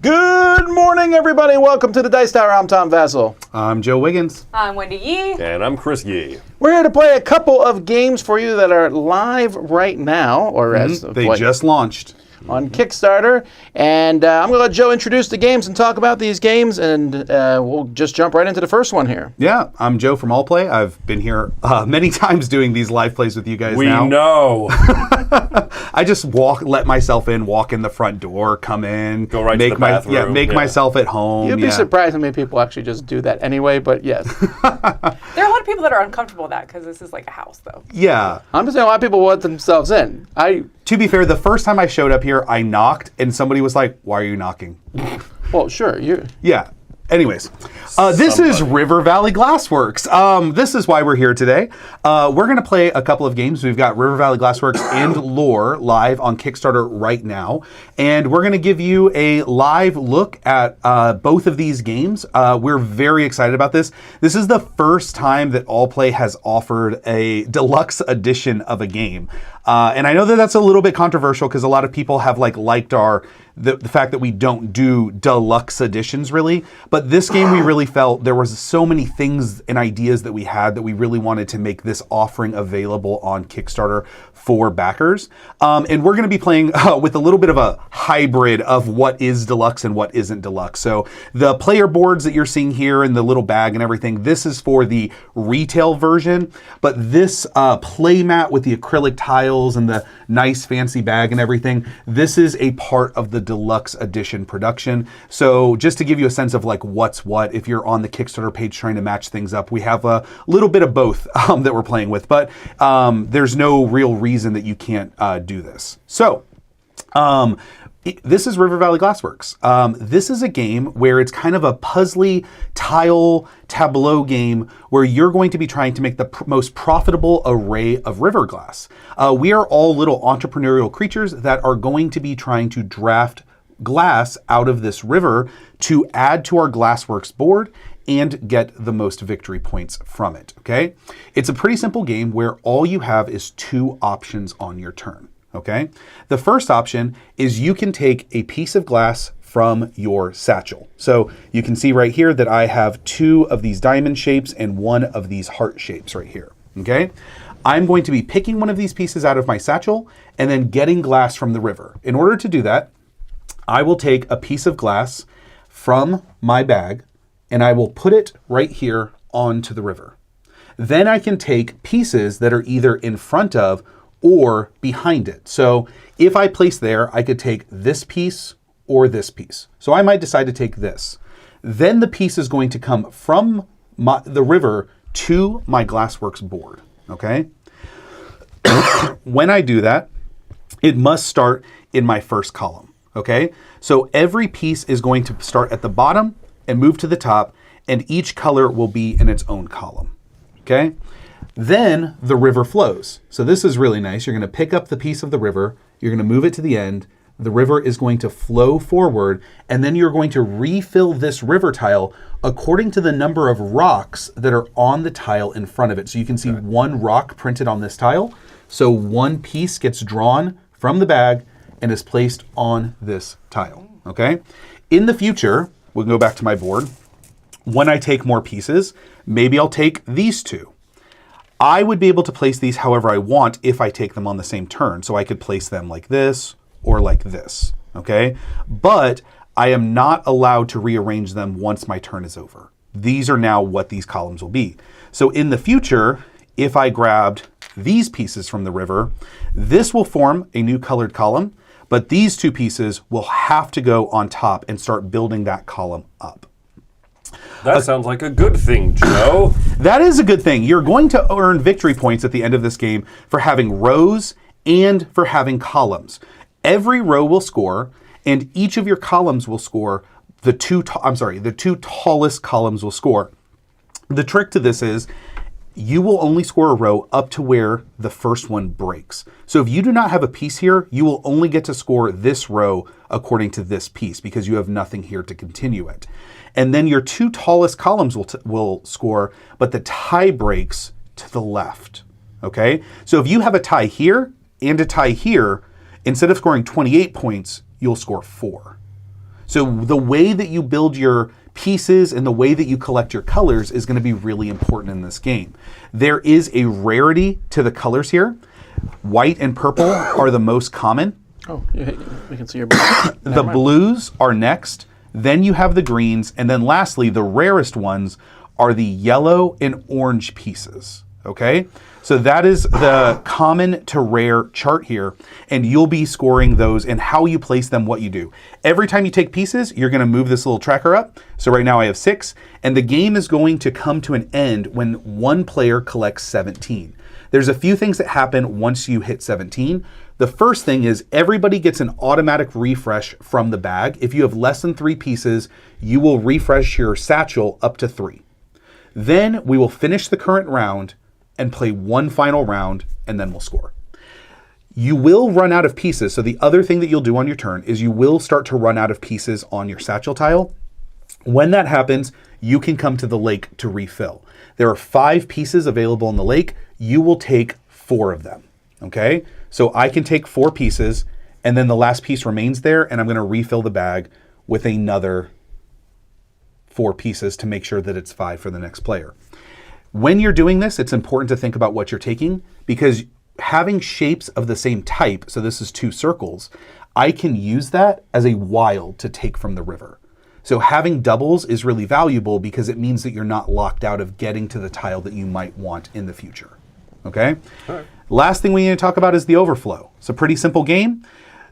Good morning, everybody. Welcome to the Dice Tower. I'm Tom Vassell. I'm Joe Wiggins. I'm Wendy Yee. And I'm Chris Yee. We're here to play a couple of games for you that are live right now, or as They just launched. On Kickstarter, and I'm going to let Joe introduce the games and talk about these games, and we'll just jump right into the first one here. Yeah, I'm Joe from All Play. I've been here many times doing these live plays with you guys now. We know. I just let myself in, walk in the front door, come in, go right to the bathroom. Make myself at home. You'd be surprised how many people actually just do that anyway, but yes. There are a lot of people that are uncomfortable with that because this is like a house, though. Yeah. I'm just saying a lot of people want themselves in. To be fair, the first time I showed up here, I knocked, and somebody was like, "Why are you knocking?" Well, sure. Yeah. Anyways, this is River Valley Glassworks. This is why we're here today. We're going to play a couple of games. We've got River Valley Glassworks and Lore live on Kickstarter right now. And we're going to give you a live look at both of these games. We're very excited about this. This is the first time that All Play has offered a deluxe edition of a game. And I know that that's a little bit controversial because a lot of people have liked the fact that we don't do deluxe editions really, but this game we really felt there was so many things and ideas that we had that we really wanted to make this offering available on Kickstarter for backers. And we're going to be playing with a little bit of a hybrid of what is deluxe and what isn't deluxe. So the player boards that you're seeing here in the little bag and everything, this is for the retail version, but this play mat with the acrylic tiles and the nice fancy bag and everything, this is a part of the deluxe edition production. So just to give you a sense of what's what, if you're on the Kickstarter page trying to match things up, we have a little bit of both that we're playing with, but there's no real reason that you can't do this. So this is River Valley Glassworks. This is a game where it's kind of a puzzly tile tableau game where you're going to be trying to make the most profitable array of river glass. We are all little entrepreneurial creatures that are going to be trying to draft glass out of this river to add to our Glassworks board and get the most victory points from it, okay? It's a pretty simple game where all you have is two options on your turn. Okay. The first option is you can take a piece of glass from your satchel. So you can see right here that I have two of these diamond shapes and one of these heart shapes right here. Okay. I'm going to be picking one of these pieces out of my satchel and then getting glass from the river. In order to do that, I will take a piece of glass from my bag and I will put it right here onto the river. Then I can take pieces that are either in front of or behind it. So if I place there, I could take this piece or this piece. So I might decide to take this. Then the piece is going to come from the river to my Glassworks board, okay? When I do that, it must start in my first column, okay? So every piece is going to start at the bottom and move to the top, and each color will be in its own column, okay? Then the river flows. So this is really nice. You're going to pick up the piece of the river. You're going to move it to the end. The river is going to flow forward. And then you're going to refill this river tile according to the number of rocks that are on the tile in front of it. So you can see one rock printed on this tile. So one piece gets drawn from the bag and is placed on this tile. Okay. In the future, we'll go back to my board. When I take more pieces, maybe I'll take these two. I would be able to place these however I want if I take them on the same turn. So I could place them like this or like this, okay? But I am not allowed to rearrange them once my turn is over. These are now what these columns will be. So in the future, if I grabbed these pieces from the river, this will form a new colored column, but these two pieces will have to go on top and start building that column up. That sounds like a good thing, Joe. That is a good thing. You're going to earn victory points at the end of this game for having rows and for having columns. Every row will score, and each of your columns will score. The two tallest columns will score. The trick to this is you will only score a row up to where the first one breaks. So if you do not have a piece here, you will only get to score this row according to this piece because you have nothing here to continue it. And then your two tallest columns will score, but the tie breaks to the left, okay? So if you have a tie here and a tie here, instead of scoring 28 points, you'll score 4. So the way that you build your pieces and the way that you collect your colors is going to be really important in this game. There is a rarity to the colors here. White and purple are the most common. Oh, we can see your. The blues are next. Then you have the greens. And then lastly, the rarest ones are the yellow and orange pieces. Okay? So that is the common to rare chart here. And you'll be scoring those and how you place them, what you do. Every time you take pieces, you're going to move this little tracker up. So right now I have 6. And the game is going to come to an end when one player collects 17. There's a few things that happen once you hit 17. The first thing is everybody gets an automatic refresh from the bag. If you have less than 3 pieces, you will refresh your satchel up to 3. Then we will finish the current round and play one final round, and then we'll score. You will run out of pieces. So the other thing that you'll do on your turn is you will start to run out of pieces on your satchel tile. When that happens, you can come to the lake to refill. There are 5 pieces available in the lake. You will take 4 of them, okay? So I can take 4 pieces, and then the last piece remains there, and I'm going to refill the bag with another 4 pieces to make sure that it's 5 for the next player. When you're doing this, it's important to think about what you're taking, because having shapes of the same type, so this is 2 circles, I can use that as a wild to take from the river. So having doubles is really valuable because it means that you're not locked out of getting to the tile that you might want in the future. Okay? All right. Last thing we need to talk about is the overflow. It's a pretty simple game.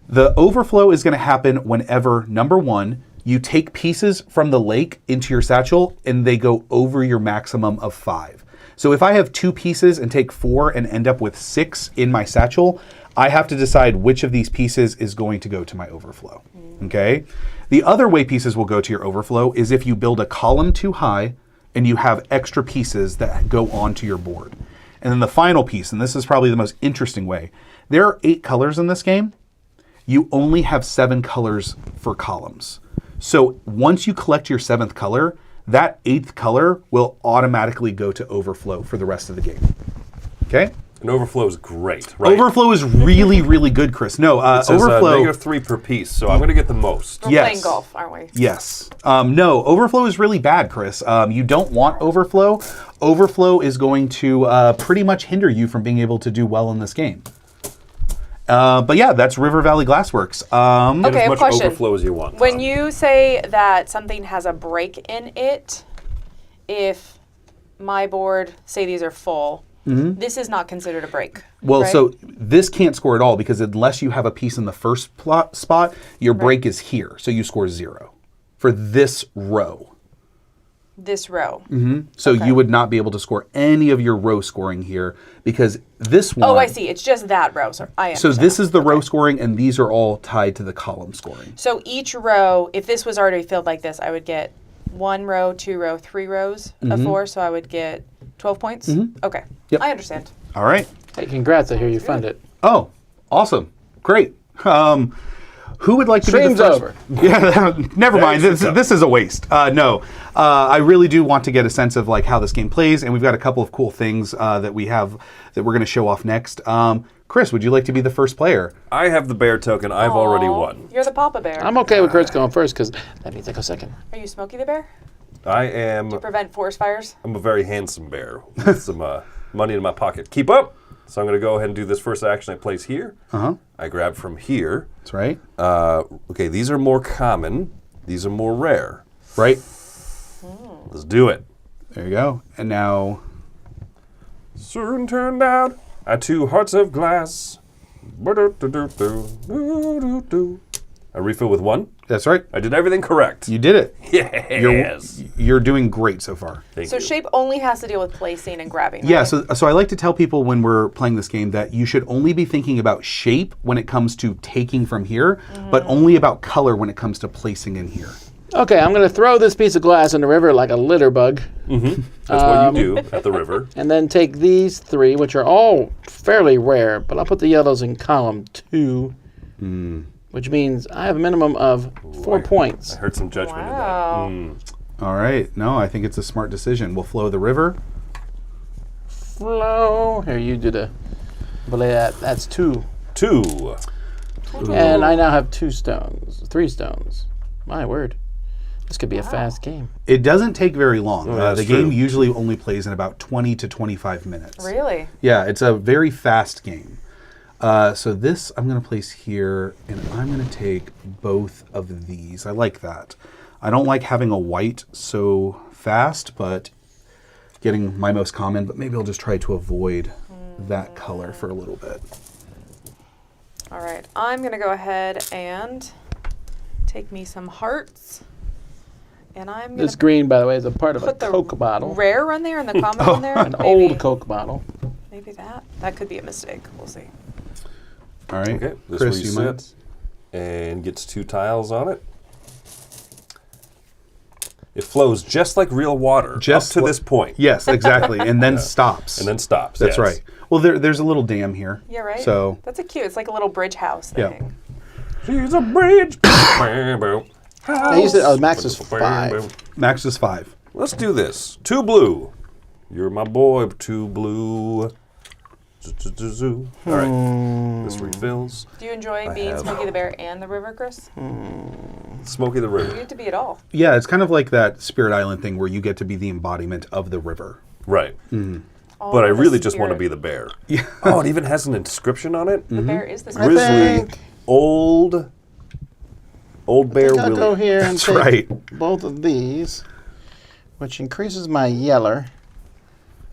The overflow is going to happen whenever, number 1, you take pieces from the lake into your satchel and they go over your maximum of 5. So if I have 2 pieces and take 4 and end up with 6 in my satchel, I have to decide which of these pieces is going to go to my overflow. Okay? The other way pieces will go to your overflow is if you build a column too high and you have extra pieces that go onto your board. And then the final piece, and this is probably the most interesting way, there are 8 colors in this game. You only have 7 colors for columns. So once you collect your 7th color, that 8th color will automatically go to overflow for the rest of the game. Okay? And overflow is great, right? Overflow is really, really good, Chris. No, It says, overflow. -3 per piece, so I'm going to get the most. We're Yes. playing golf, aren't we? Yes. No, overflow is really bad, Chris. You don't want overflow. Overflow is going to pretty much hinder you from being able to do well in this game. But yeah, that's River Valley Glassworks. Get Okay, as a much question. overflow as you want. When you say that something has a break in it, if my board, say these are full, this is not considered a break. Well, right? so this can't score at all because unless you have a piece in the first spot, your break is here. So you score 0 for this row. This row. So Okay. you would not be able to score any of your row scoring here because this one. Oh, I see. It's just that row. So I So understand. this is the row scoring and these are all tied to the column scoring. So each row, if this was already filled like this, I would get 1 row, 2 row, 3 rows of 4. So I would get 12 points. Okay. Yep. I understand. All right. Hey, congrats! I hear you found it. Oh, awesome. Great. Who would like to Stream's be the first? over. Yeah, never mind. This is a waste. No, I really do want to get a sense of like how this game plays, and we've got a couple of cool things that we have that we're going to show off next. Chris, would you like to be the first player? I have the bear token. I've already Aw, won. You're the Papa Bear. I'm okay with Kurt's going first because that means I go second. Are you Smokey the Bear? I am. Prevent forest fires? I'm a very handsome bear with some money in my pocket. Keep up. So I'm going to go ahead and do this first action I place here. I grab from here. That's right. Okay, these are more common. These are more rare. Right. Let's do it. There you go. And now, Soon turned out I had 2 hearts of glass. I refill with 1. that's right. I did everything correct. You did it. Yes. You're doing great so far. Thank So you. shape only has to deal with placing and grabbing. Yeah, right? so I like to tell people when we're playing this game that you should only be thinking about shape when it comes to taking from here, but only about color when it comes to placing in here. Okay, I'm going to throw this piece of glass in the river like a litter bug, That's what you do at the river. and then take these 3, which are all fairly rare, but I'll put the yellows in column 2, which means I have a minimum of 4 points. I heard some judgment Wow. in that. All right. No, I think it's a smart decision. We'll flow the river. Flow. Here, you do the. That's 2. 2. And I now have 2 stones, 3 stones. My word. This could be a fast game. It doesn't take very long. that's The game true. usually only plays in about 20 to 25 minutes. Really? Yeah, it's a very fast game. So this I'm going to place here, and I'm going to take both of these. I like that. I don't like having a white so fast, but getting my most common, but maybe I'll just try to avoid that color for a little bit. All right. I'm going to go ahead and take me some hearts. And I'm going This to green, by the way, is a part of a put the Coke bottle. rare one there and the common one there. An Maybe- old Coke bottle. Maybe that. That could be a mistake. We'll see. All right, Okay, this Chris, you might. resets and gets 2 tiles on it. It flows just like real water Just up to li- this point. Yes, exactly, and then stops. And then stops. That's yes. right. Well, there's a little dam here. Yeah, right? So That's a cute. It's like a little bridge house Yeah. thing. She's a bridge. They used it, max is 5. max is 5. Let's do this. 2 blue. You're my boy, 2 blue. All right. This refills. Do you enjoy being Smokey the Bear and the river, Chris? Smokey the You River. get to be it all. Yeah, it's kind of like that Spirit Island thing where you get to be the embodiment of the river. Right. All But I the really just want to spirit. be the bear. Yeah. Oh, it even has an inscription on it. The bear is the I spirit. Grizzly, think- old bear I'll go Willie. here and That's take right. both of these, which increases my yeller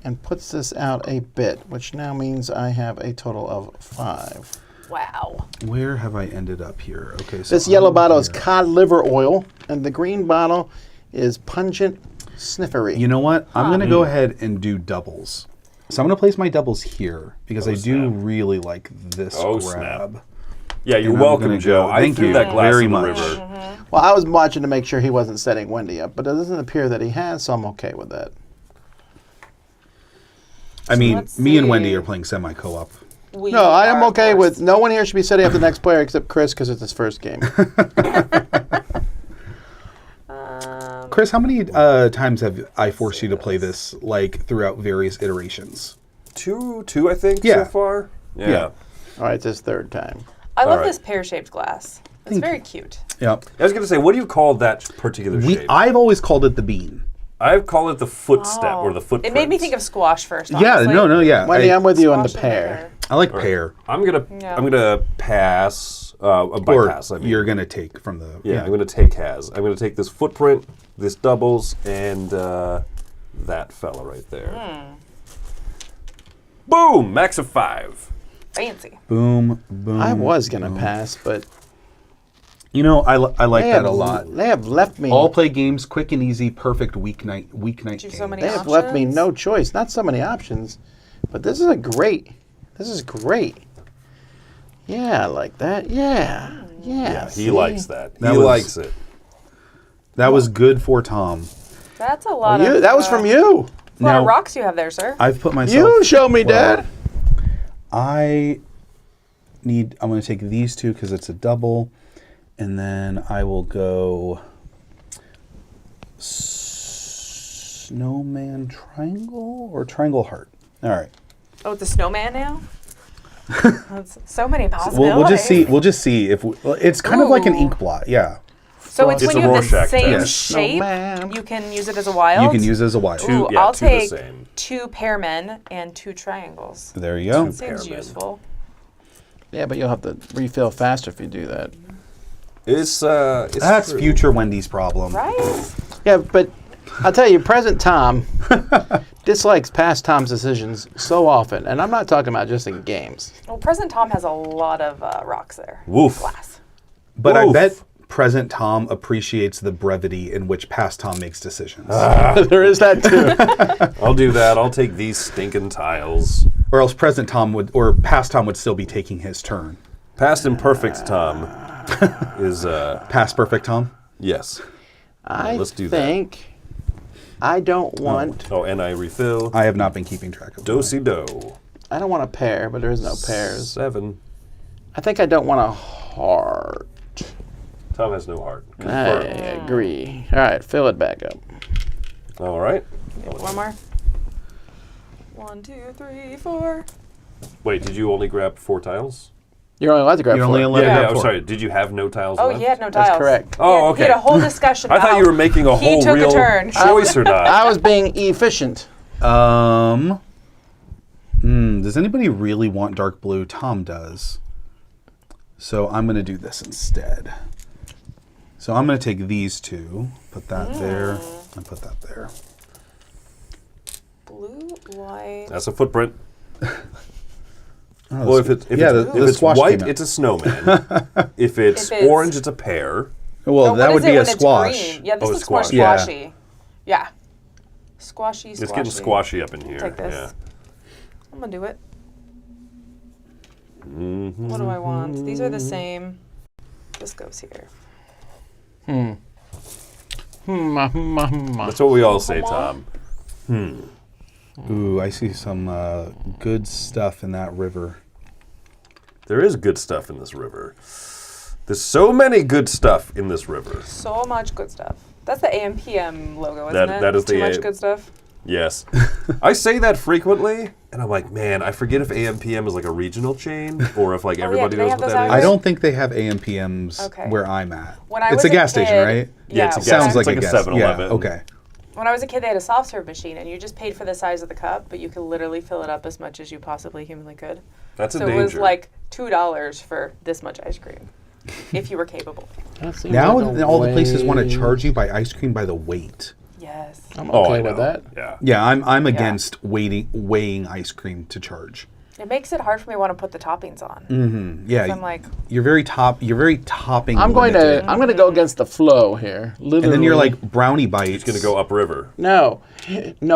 and puts this out a bit, which now means I have a total of 5. Wow. Where have I ended up here? Okay, so This yellow I'm bottle is here. cod liver oil, and the green bottle is pungent sniffery. You know what? I'm going to go ahead and do doubles. So I'm going to place my doubles here because I do snap. really like this Oh, grab. snap. Yeah, you're And I'm welcome, gonna Joe. go- I thank threw you that glass very in the much. river. Well, I was watching to make sure he wasn't setting Wendy up, but it doesn't appear that he has, so I'm okay with that. I mean, let's me and see. Wendy are playing semi-co-op. We No, I am are, of okay course. with no one here should be setting up the next player except Chris because it's his first game. Chris, how many times have I forced you to play this, like, throughout various iterations? Two, I think, Yeah. so far. Yeah. All right, it's his third time. I love All right. this pear-shaped glass. It's Thank very you. cute. Yep. I was going to say, what do you call that particular shape? I've always called it the bean. I've called it the footstep or the footprint. It made me think of squash first. Yeah, honestly. yeah. Wendy, I'm with you on the Squash and pear. I like pear. I'm gonna pass. By Or pass, I mean. you're going to take from the... Yeah, I'm gonna take has. I'm gonna take this footprint, this doubles, and that fella right there. Boom! Max of 5. Fancy. Boom, boom. I was going to pass, but You know, I like they that have, a lot. They have left me. All play games, quick and easy, perfect weeknight Gives you so game. many They have left me options. no choice. Not so many options, but this is great. This is great. Yeah, I like that. Yeah. Yeah, see? he likes that. That He was- likes it. That was good for Tom. That's a lot You, of. that was from you. A lot Now- of rocks you have there, sir. I've put myself... You show me, well, Dad. I'm going to take these two because it's a double. And then I will go snowman triangle or triangle heart. All right. Oh, it's a snowman now. That's so many possibilities. We'll just see if it's kind of like an Ooh. ink blot. Yeah. So it's It's when a you have the Rorschach same test. shape, Snowman. you can use it as a wild. You can use it as a wild. Ooh, yeah, I'll two the take same. 2 pearmen and 2 triangles. There you go. Two Seems pearmen. useful. Yeah, but you'll have to refill faster if you do that. It's That's true. future Wendy's problem. Right? Yeah, but I'll tell you, present Tom dislikes past Tom's decisions so often, and I'm not talking about just in games. Well, President Tom has a lot of rocks there. Woof. Glass. But I Oof. bet present Tom appreciates the brevity in which past Tom makes decisions. There is that too. I'll do that. I'll take these stinking tiles. Or else present Tom would, or past Tom would still be taking his turn. Past imperfect Tom is Past perfect Tom? yes. I let's do that. think I don't want. Oh, and I refill. I have not been keeping track of Do-si do. I don't want a pair, but there is no pairs. 7. I think I don't want a heart. Tom has no heart. I Confirmed. agree. All right, fill it back up. All right. One more. 1, 2, 3, 4. Wait, did you only grab 4 tiles? You're only allowed to grab You're 4. only allowed to Yeah, grab I'm 4. sorry. Did you have no tiles Oh, left? he had no tiles. That's correct. Oh, okay. He had a whole discussion I about thought you were making a whole he took real a turn. choice or not. I was being efficient. Does anybody really want dark blue? Tom does. So I'm going to do this instead. So I'm going to take these two, put that there, and put that there. Blue, white. That's a footprint. Oh, Well, if it's squash white, came out. it's a snowman. If it's If it's- orange, it's a pear. Well, Oh, that what would is it be a when it's squash. green? Yeah, this Oh, looks more squash. Yeah. squashy. Yeah. Squashy. It's getting squashy up in here. Take this. Yeah. I'm gonna do it. Mm-hmm. What do I want? These are the same. This goes here. That's what we all say, Tom. Ooh, I see some good stuff in that river. There is good stuff in this river. There's so many good stuff in this river. So much good stuff. That's the AMPM logo, isn't it? That is Too the much A- good stuff. Yes. I say that frequently, and I'm like, man, I forget if AMPM is like a regional chain or if like everybody do they knows have what those that out is. I here? don't think they have AMPMs Okay. where I'm at. When I It's was a gas station, kid- right? Yeah, it's a when gas- Sounds I- like like a a gas. 7-Eleven. Yeah, okay. When I was a kid, they had a soft serve machine, and you just paid for the size of the cup, but you could literally fill it up as much as you possibly humanly could. That's a So danger. it was like $2 for this much ice cream, if you were capable. That seems Now like a all the places want to way- charge you by ice cream by the weight. Yes. I'm Oh, okay I with know. that. Yeah. Yeah, I'm against weighing ice cream to charge. It makes it hard for me to want to put the toppings on. Yeah, I'm like, you're very topping. I'm going limited. to go against the flow here. Literally. And then you're like brownie bites. It's going to go upriver. no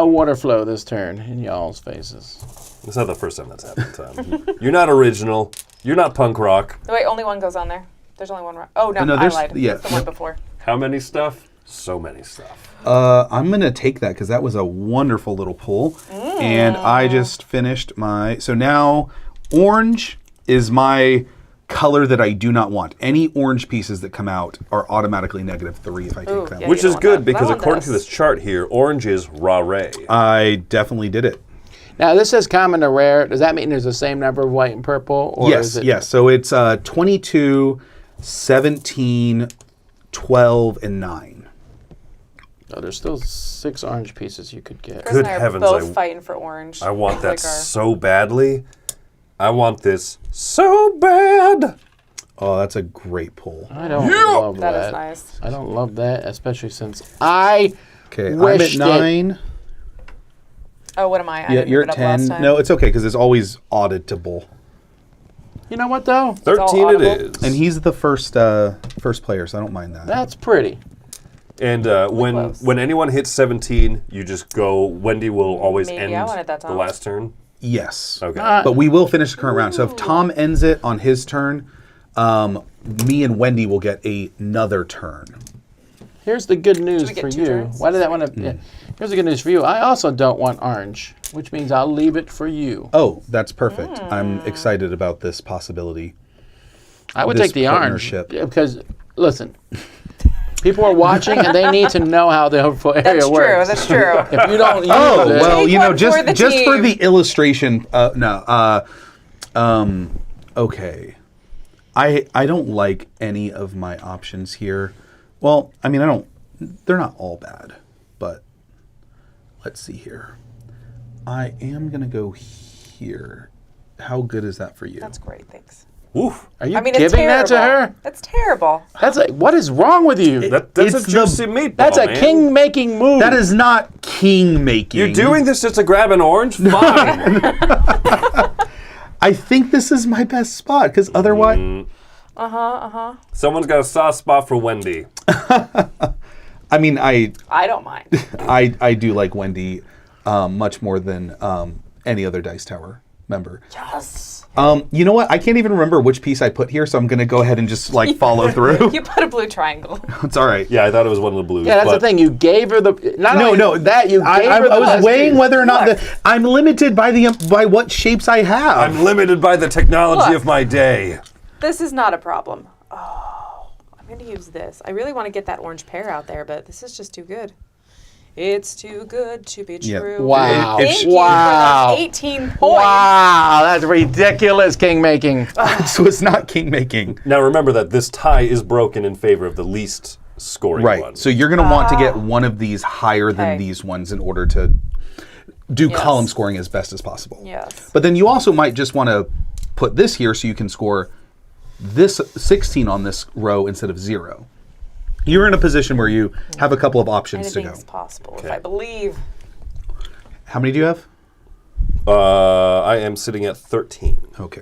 water flow this turn in y'all's faces. It's not the first time that's happened, Tom. You're not original. You're not punk rock. wait, only one goes on there. There's only one. Oh, no, No, I there's- lied. yeah. That's the one before. How many stuff? So many stuff. I'm gonna take that because that was a wonderful little pull, and I just finished my. So now, orange is my color that I do not want. Any orange pieces that come out are automatically -3 if I take Ooh, them. yeah. Which you is don't want good that. because I want according to this. this chart here, orange is rare. I definitely did it. Now this says common to rare. Does that mean there's the same number of white and purple? Or Yes, is it, yes. So it's 22, 17, 12, and 9. Oh, there's still 6 orange pieces you could get. Chris Good and I are heavens, both I- fighting for orange. I want that Like our- so badly. I want this so bad. Oh, that's a great pull. I don't love that. That is nice. I don't love that, especially since I Okay, I'm wished at 9. Oh, what am I? I Yeah, didn't you're move at it up last 10. time. No, it's okay because it's always auditable. You know what though? 13 it audible. is. And he's the first player, so I don't mind that. That's pretty. And when close. anyone hits 17, you just go. Wendy will always Maybe end I wanted that, the Tom. last turn. Yes. Okay. But we will finish the current round. So if Tom ends it on his turn, me and Wendy will get another turn. Here's the good news we get for 2 you. turns? Why did that want to? Yeah. Here's the good news for you. I also don't want orange, which means I'll leave it for you. Oh, that's perfect. I'm excited about this possibility. I would This take the orange partnership. because listen, people are watching and they need to know how the overflow area That's true. works. That's true. If you don't use Oh, it, well, Take you know, one just for the just for team. the illustration, okay. I don't like any of my options here. Well, I mean, they're not all bad, but let's see here. I am going to go here. How good is that for you? That's great. Thanks. Woof. are you I mean, it's giving that terrible. to her? That's terrible. That's like, what is wrong with you? That's It's a the- juicy meatball, That's a man. king-making move. That is not king making. You're doing this just to grab an orange? Fine. I think this is my best spot because otherwise, Someone's got a soft spot for Wendy. I mean, I I don't mind. I do like Wendy much more than any other Dice Tower member. Yes. You know what? I can't even remember which piece I put here, so I'm going to go ahead and just like follow through. You put a blue triangle. It's all right. Yeah, I thought it was one of the blues. yeah, that's but the thing. You gave her the not only that you gave her the I was best weighing piece. whether or not I'm limited by what shapes I have. I'm limited by the technology Look. of my day. This is not a problem. Oh, I'm going to use this. I really want to get that orange pear out there, but this is just too good. It's too good to be Yeah. true. Wow. Thank you Wow. for those 18 points. Wow, that's ridiculous king making. So it's not king making. Now remember that this tie is broken in favor of the least scoring Right. one. So you're going to want to get one of these higher than Okay. these ones in order to do Yes. column scoring as best as possible. Yes. But then you also might just want to put this here so you can score this 16 on this row instead of 0. You're in a position where you have a couple of options to go. Anything's possible if Okay. I believe. How many do you have? I am sitting at 13. Okay.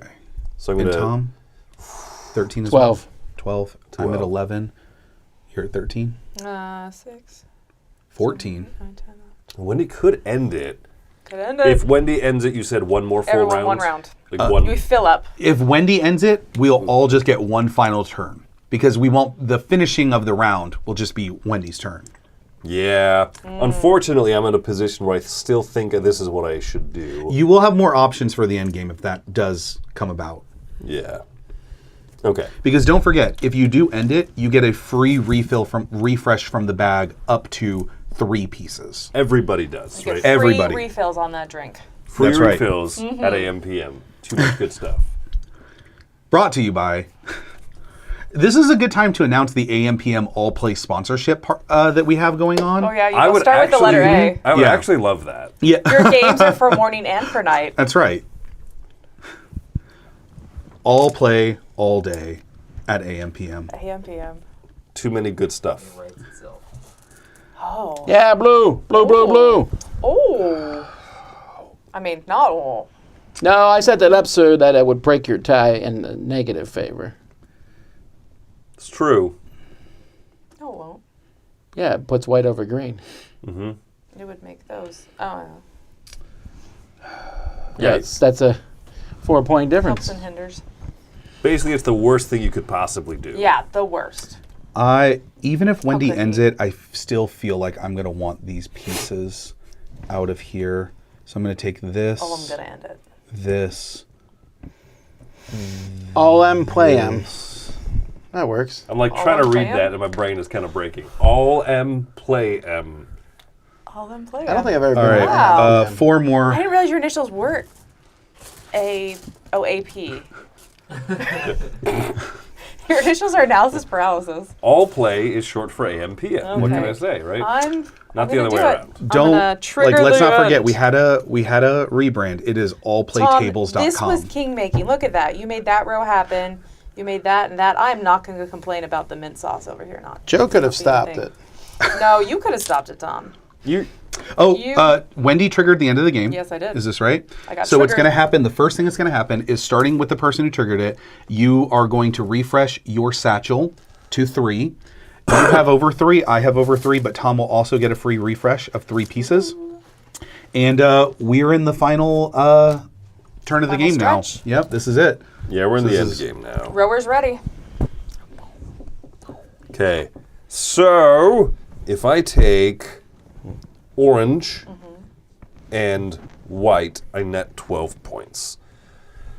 So I'm And going to... Tom? 13 as 12. well? 12. I'm at 11. You're at 13. 6. 14. 9, 10. Wendy could end it. Could end it. If Wendy ends it, you said one more full Everyone, round? one round. Like one. We fill up. If Wendy ends it, we'll all just get one final turn. Because we won't, the finishing of the round will just be Wendy's turn. Yeah. Unfortunately, I'm in a position where I still think this is what I should do. You will have more options for the end game if that does come about. Yeah. Okay. Because don't forget, if you do end it, you get a free refresh from the bag up to 3 pieces. Everybody does, Get right? free Everybody. refills on that drink. Free That's right. refills at AM PM. Too much good stuff. Brought to you by... This is a good time to announce the AMPM All Play sponsorship that we have going on. Oh yeah, you I go would start with the letter A. I would Yeah. actually love that. Yeah, Your games are for morning and for night. that's right. All play, all day at AMPM. AMPM. Too many good stuff. Oh. Yeah, blue. Blue. Oh. I mean, not all. No, I set that up so that it would break your tie in the negative favor. It's true. No, it won't. Yeah, it puts white over green. It would make those. Oh, Yes, that's a 4-point helps difference. and hinders. Basically, it's the worst thing you could possibly do. Yeah, the worst. Even if Wendy could ends be. it, I still feel like I'm going to want these pieces out of here. So I'm going to take this, Oh, I'm gonna end it. this, All M, play M. That works. I'm like All trying to M, play read M? that and my brain is kind of breaking. All M, play M. All them play. I don't think I've ever All been right, Wow. 4 I more. didn't realize your initials were AP. Your initials are analysis paralysis. All play is short for AM PM. What can Okay. I say, right? I'm Not the gonna other way do it. around. I'm Don't gonna trigger like. Let's the not forget end. we had a rebrand. It is allplaytables.com. This was king making. Look at that. You made that row happen. You made that and that. I'm not going to complain about the mint sauce over here. Not. Joe could have not stopped being a it. thing. No, you could have stopped it, Tom. You Wendy triggered the end of the game. Yes, I did. Is this right? I got so what's triggered. going to happen, the first thing that's going to happen is starting with the person who triggered it, you are going to refresh your satchel to 3. You have over 3, I have over 3, but Tom will also get a free refresh of 3 pieces. And we're in the final turn of the Final game now. stretch. Yep, this is it. Yeah, we're in So the this end is- game now. Rower's ready. Okay. So, if I take orange and white, I net 12 points.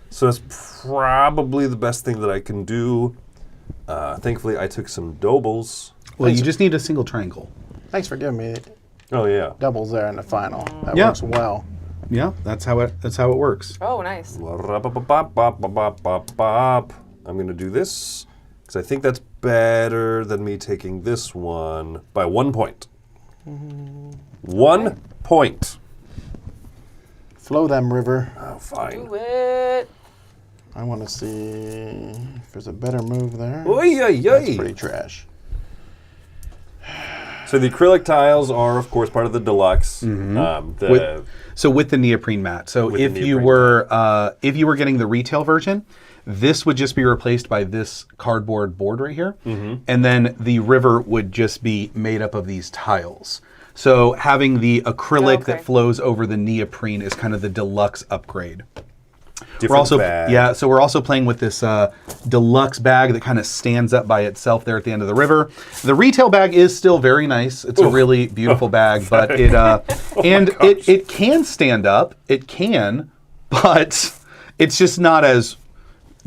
So that's probably the best thing that I can do. Thankfully, I took some doubles. Well, you just need a single triangle. Thanks for giving me Oh, yeah. doubles there in the final. That Yeah. works well. Yeah, that's how it works. Oh, nice. I'm going to do this because I think that's better than me taking this one by 1 point. 1 point. Flow them, river. Oh, fine. Do it. I want to see if there's a better move there. Oy, oy, That's oy. pretty trash. So the acrylic tiles are, of course, part of the deluxe. So with the neoprene mat. So With the if you were getting the retail version, this would just be replaced by this cardboard board right here, and then the river would just be made up of these tiles. So having the acrylic Okay. that flows over the neoprene is kind of the deluxe upgrade. different We're also bag. so we're also playing with this deluxe bag that kind of stands up by itself there at the end of the river. The retail bag is still very nice. It's a really beautiful bag, but it it can stand up. It can, but it's just not as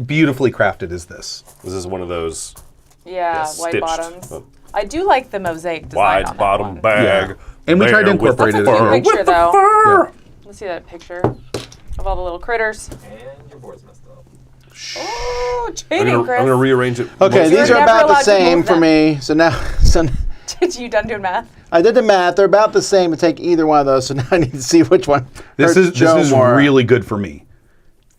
beautifully crafted as this. This is one of those Yeah, white stitched. bottoms. I do like the mosaic design on wide that bottom one. bag. And we tried to incorporate it. That's a cute in. picture, though. Fur. Let's see that picture of all the little critters. And your board's messed up. Oh, I'm cheating, gonna, Chris. I'm gonna rearrange it. Okay, You're these are never about allowed the to same move for them. me. So now, Did you done doing math? I did the math. They're about the same to take either one of those. So now I need to see which one. This hurts is Joe more. really good for me.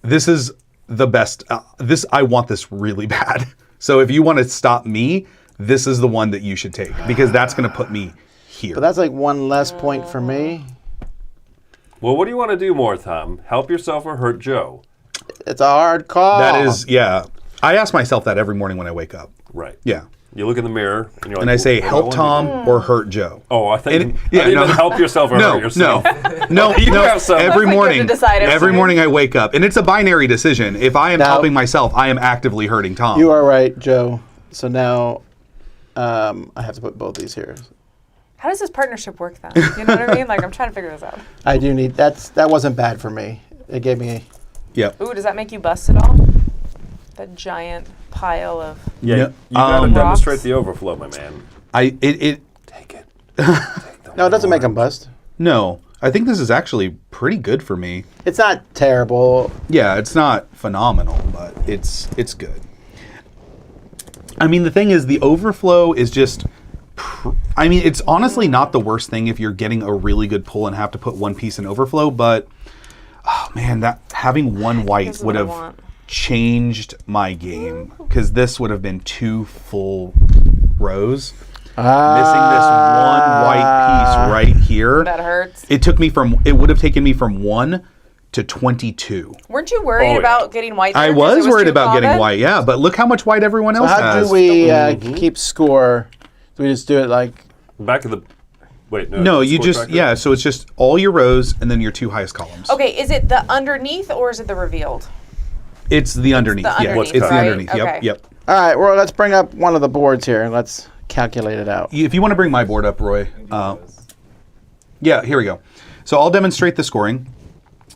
This is the best. I want this really bad. So if you want to stop me, this is the one that you should take because that's going to put me here. But that's like one less point for me. Well, what do you want to do more, Tom? Help yourself or hurt Joe? It's a hard call. That is, yeah. I ask myself that every morning when I wake up. Right. Yeah. You look in the mirror and you're like, And I say, "What do help want to Tom do?" or hurt Joe. Oh, I think. And- yeah, I didn't no. even help yourself or hurt yourself. No. You have some. Every Must be good morning, to decide every every morning. morning I wake up, and it's a binary decision. If I am Now- helping myself, I am actively hurting Tom. You are right, Joe. So now I have to put both these here. How does this partnership work then? You know what I mean? Like, I'm trying to figure this out. I do need that wasn't bad for me. It gave me Yep. Ooh, does that make you bust at all? That giant pile of. Yeah, Yeah. you gotta Rocks. demonstrate the overflow, my man. It Take it. no, it doesn't make them bust. no. I think this is actually pretty good for me. It's not terrible. Yeah, it's not phenomenal, but it's good. I mean, the thing is, the overflow is just. I mean, it's honestly not the worst thing if you're getting a really good pull and have to put one piece in overflow, but oh man, that having one white Here's would what I have want. changed my game because this would have been 2 full rows. Missing this one white piece right here. That hurts. It would have taken me from 1 to 22. Weren't you worried Oh, yeah. about getting white? I there 'cause was it worried too about getting common? white, yeah, but look how much white everyone So else how has. do we keep score? Do we just do it like Back of the. Wait, no. No, the you score just, tracker? yeah, so it's just all your rows and then your 2 highest columns. Okay, is it the underneath or is it the revealed? It's the underneath. the Yeah, underneath, it's the right? underneath. Yep, Okay. yep. all right? Well, let's bring up one of the boards here and let's calculate it out. If you want to bring my board up, Roy. Yeah, here we go. So I'll demonstrate the scoring.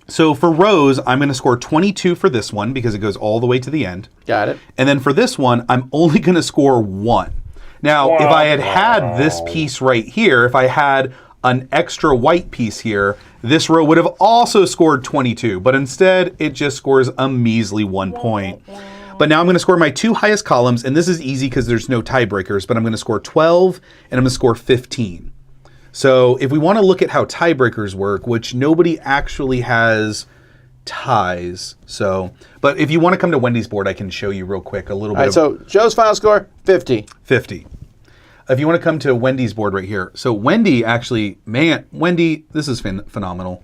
So for rows, I'm going to score 22 for this one because it goes all the way to the end. Got it. And then for this one, I'm only going to score 1. Now, if I had had this piece right here, if I had an extra white piece here, this row would have also scored 22. But instead, it just scores a measly 1 point. But now I'm going to score my 2 highest columns, and this is easy because there's no tiebreakers, but I'm going to score 12, and I'm going to score 15. So if we want to look at how tiebreakers work, which nobody actually has ties, but if you want to come to Wendy's board, I can show you real quick a little All bit right. of So Joe's final score 50. 50. If you want to come to Wendy's board right here. So Wendy actually, man, Wendy, this is phenomenal.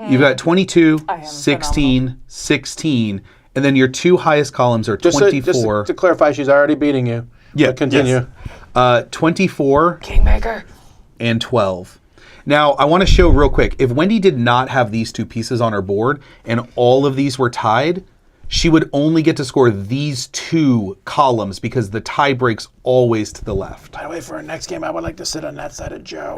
You've got 22, I am 16, 16, and then your 2 highest columns are Just 24. to clarify, she's already beating you. Yeah, But continue. yes. 24 Kingmaker. and 12. Now, I want to show real quick, if Wendy did not have these 2 pieces on her board and all of these were tied, she would only get to score these 2 columns because the tie breaks always to the left. By the way, for our next game, I would like to sit on that side of Joe.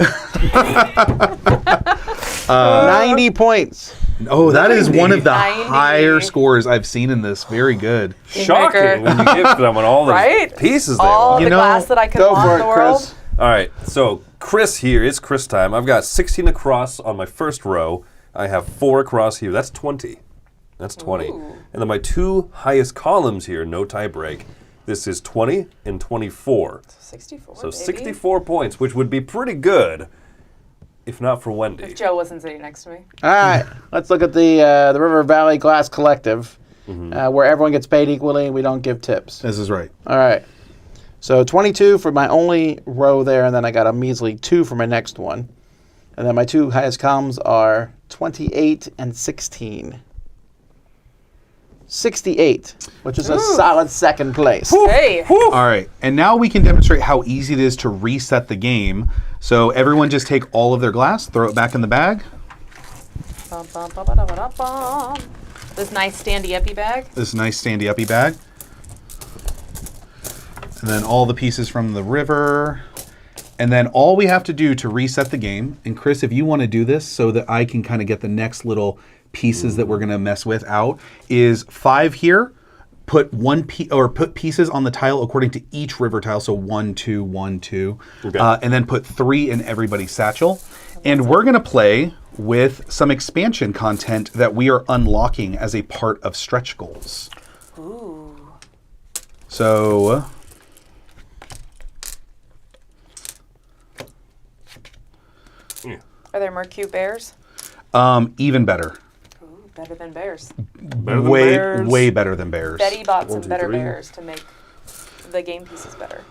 90 points. Oh, that is one of the 90. higher scores I've seen in this. Very good. Shocking when you give someone all those Right? pieces they All want. the know, glass that I could Go want for in it, the world. Chris. All right, so Chris here. It's Chris time. I've got 16 across on my first row. I have 4 across here. That's 20. That's 20. Ooh. And then my 2 highest columns here, no tie break. This is 20 and 24. 64. So baby. 64 points, which would be pretty good if not for Wendy. If Joe wasn't sitting next to me. All right. Let's look at the River Valley Glass Collective, where everyone gets paid equally and we don't give tips. This is right. All right. So 22 for my only row there, and then I got a measly 2 for my next one. And then my 2 highest columns are 28 and 16. 68, which is a solid second place. Hey. All right, and now we can demonstrate how easy it is to reset the game. So everyone just take all of their glass, throw it back in the bag. Bum, bum, bum, bum, bum, bum. This nice standy-uppy bag. This nice standy-uppy bag. And then all the pieces from the river. And then all we have to do to reset the game, and Chris, if you want to do this so that I can kind of get the next little pieces that we're going to mess with out, is 5 here. Put put pieces on the tile according to each river tile. So 1, 2, 1, 2, Okay. and then put 3 in everybody's satchel. And we're going to play with some expansion content that we are unlocking as a part of stretch goals. Ooh. So... Are there more cute bears? even better. Ooh, better than bears. Better than way, bears. way better than bears. Betty bought some 1, 2, better 3. bears to make the game pieces better.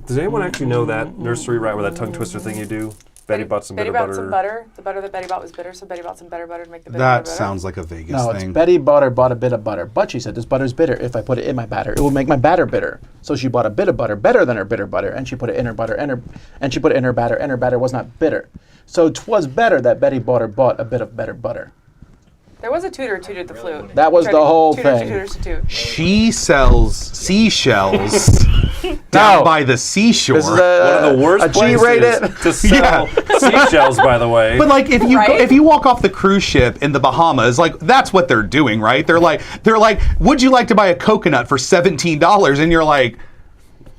Does anyone actually know that nursery rhyme with that tongue twister thing you do? Betty bought some Betty bitter bought butter. some butter. The butter that Betty bought was bitter, so Betty bought some better butter to make the bitter That butter. sounds like a Vegas No, it's thing. Betty bought a bit of butter, but she said this butter's bitter. If I put it in my batter, it will make my batter bitter. So she bought a bit of butter better than her bitter butter, and she put it in her butter, and she put it in her batter, and her batter was not bitter. So 'twas better that Betty bought a bit of better butter. There was a tutor tooted the flute. That was Tried the to- whole tutor, thing. Tutors to toot. She sells seashells down No. by the seashore. This is One of the worst a places G-rated. to sell seashells, by the way. But like, if you Right? if you walk off the cruise ship in the Bahamas, like that's what they're doing, right? They're like, would you like to buy a coconut for $17? And you're like,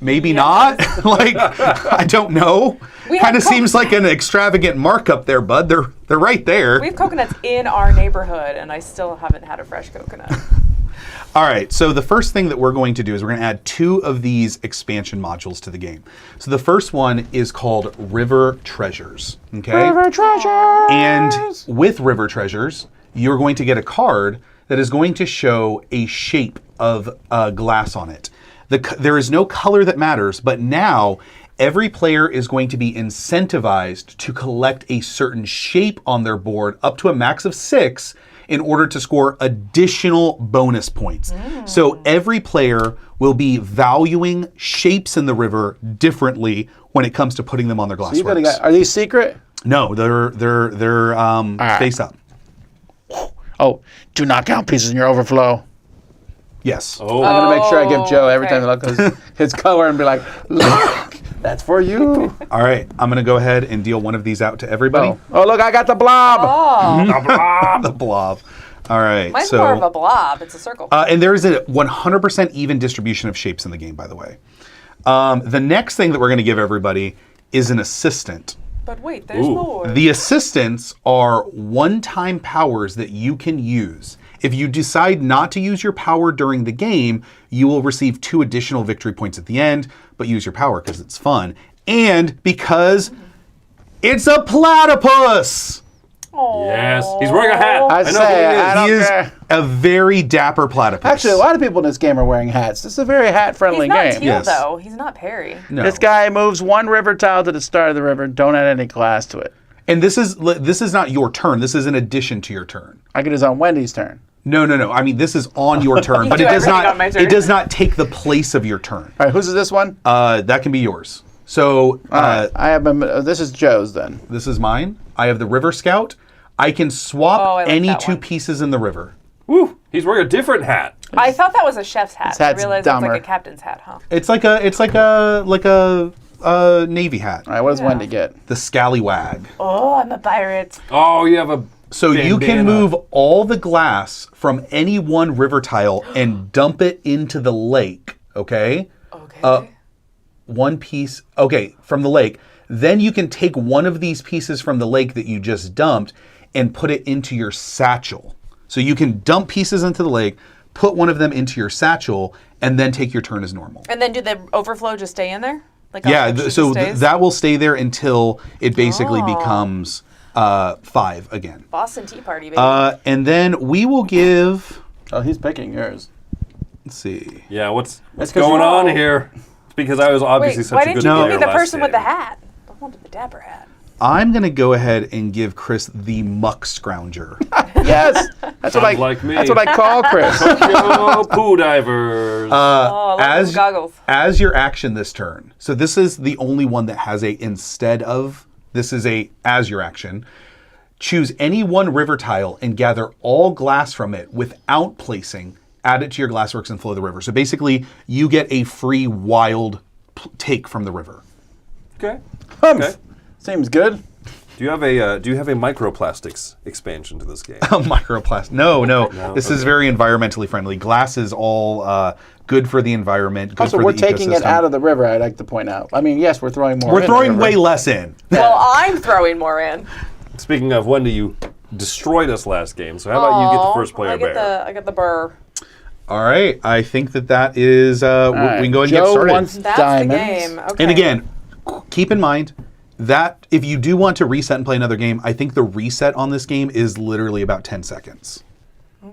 maybe not. Like, I don't know. We have Kind of seems like an extravagant markup there, bud. They're right there. We have coconuts in our neighborhood, and I still haven't had a fresh coconut. All right, so the first thing that we're going to do is we're going to add 2 of these expansion modules to the game. So the first one is called River Treasures. Okay. River treasure. And with River Treasures, you're going to get a card that is going to show a shape of glass on it. There is no color that matters, but now every player is going to be incentivized to collect a certain shape on their board up to a max of 6 in order to score additional bonus points. So every player will be valuing shapes in the river differently when it comes to putting them on their You gotta Glassworks. get, are these secret? No, they're face up. Oh, do not count pieces in your overflow. Yes. Oh, I'm gonna make sure I give Joe every okay. time he looks his color and be like, look, that's for you. All right, I'm gonna go ahead and deal one of these out to everybody. Oh, look, I got the blob. Oh, The blob. All right. mine's so, more of a blob. It's a circle. and there is a 100% even distribution of shapes in the game, by the way. The next thing that we're going to give everybody is an assistant. But wait, there's Ooh. more. The assistants are one-time powers that you can use. If you decide not to use your power during the game, you will receive 2 additional victory points at the end, but use your power because it's fun. And because it's a platypus! yes. He's wearing a hat. I know say, who he is. I don't He is care. a very dapper platypus. Actually, a lot of people in this game are wearing hats. This is a very hat-friendly He's not game. teal, Yes. though. He's not Perry. No. This guy moves 1 river tile to the start of the river. Don't add any class to it. And this is not your turn. This is in addition to your turn. I get it on Wendy's turn. No. I mean, this is on your turn, but do it does everything not. on my turn. It does not take the place of your turn. All right, whose is this one? That can be yours. So All right, I have this is Joe's then. this is mine. I have the River Scout. I can swap Oh, I like any that 2 one. pieces in the river. Woo, he's wearing a different hat. I thought that was a chef's hat. I hat's realized it was dumber. like a captain's hat, huh? It's like a navy hat. All right, what does Yeah. Wendy get? The Scallywag. Oh, I'm a pirate. Oh, you have a. So you can bandana. move all the glass from any one river tile and dump it into the lake. Okay. Okay. One piece, okay, from the lake. Then you can take one of these pieces from the lake that you just dumped and put it into your satchel. So you can dump pieces into the lake, put one of them into your satchel, and then take your turn as normal. And then do the overflow just stay in there? Like Yeah, it just so stays? that will stay there until it basically Oh. becomes 5 again. Boston Tea Party, baby. And then we will give, Oh, he's picking yours. let's see. Yeah, what's 'cause going you- on here? It's because I was obviously Wait, such why a didn't good you player give me the last person with the game. hat? I wanted the dapper hat. I'm going to go ahead and give Chris the Muck Scrounger. Yes, that's what I Sounds like me. That's what I call Chris. Yo, poo divers. Oh, I love those goggles. As your action this turn. So this is the only one that has a instead of. This is a as your action. Choose any one river tile and gather all glass from it without placing. Add it to your Glassworks and flow the river. So basically, you get a free wild take from the river. okay. Humph. Seems good. Do you have a microplastics expansion to this game? Microplastic. No. This is Okay. very environmentally friendly. Glass is all good for the environment. Good Also, for we're the taking it ecosystem. out of the river, I'd like to point out. I mean, yes, we're throwing more We're in throwing the way river. less in. Well, I'm throwing more in. Speaking of, Wendy, you destroyed us last game, so how about you get the first player bear? I get the burr. All right. I think that is. We can go ahead and Joe get started. wants That's diamonds. the game. Okay. And again, keep in mind that if you do want to reset and play another game, I think the reset on this game is literally about 10 seconds.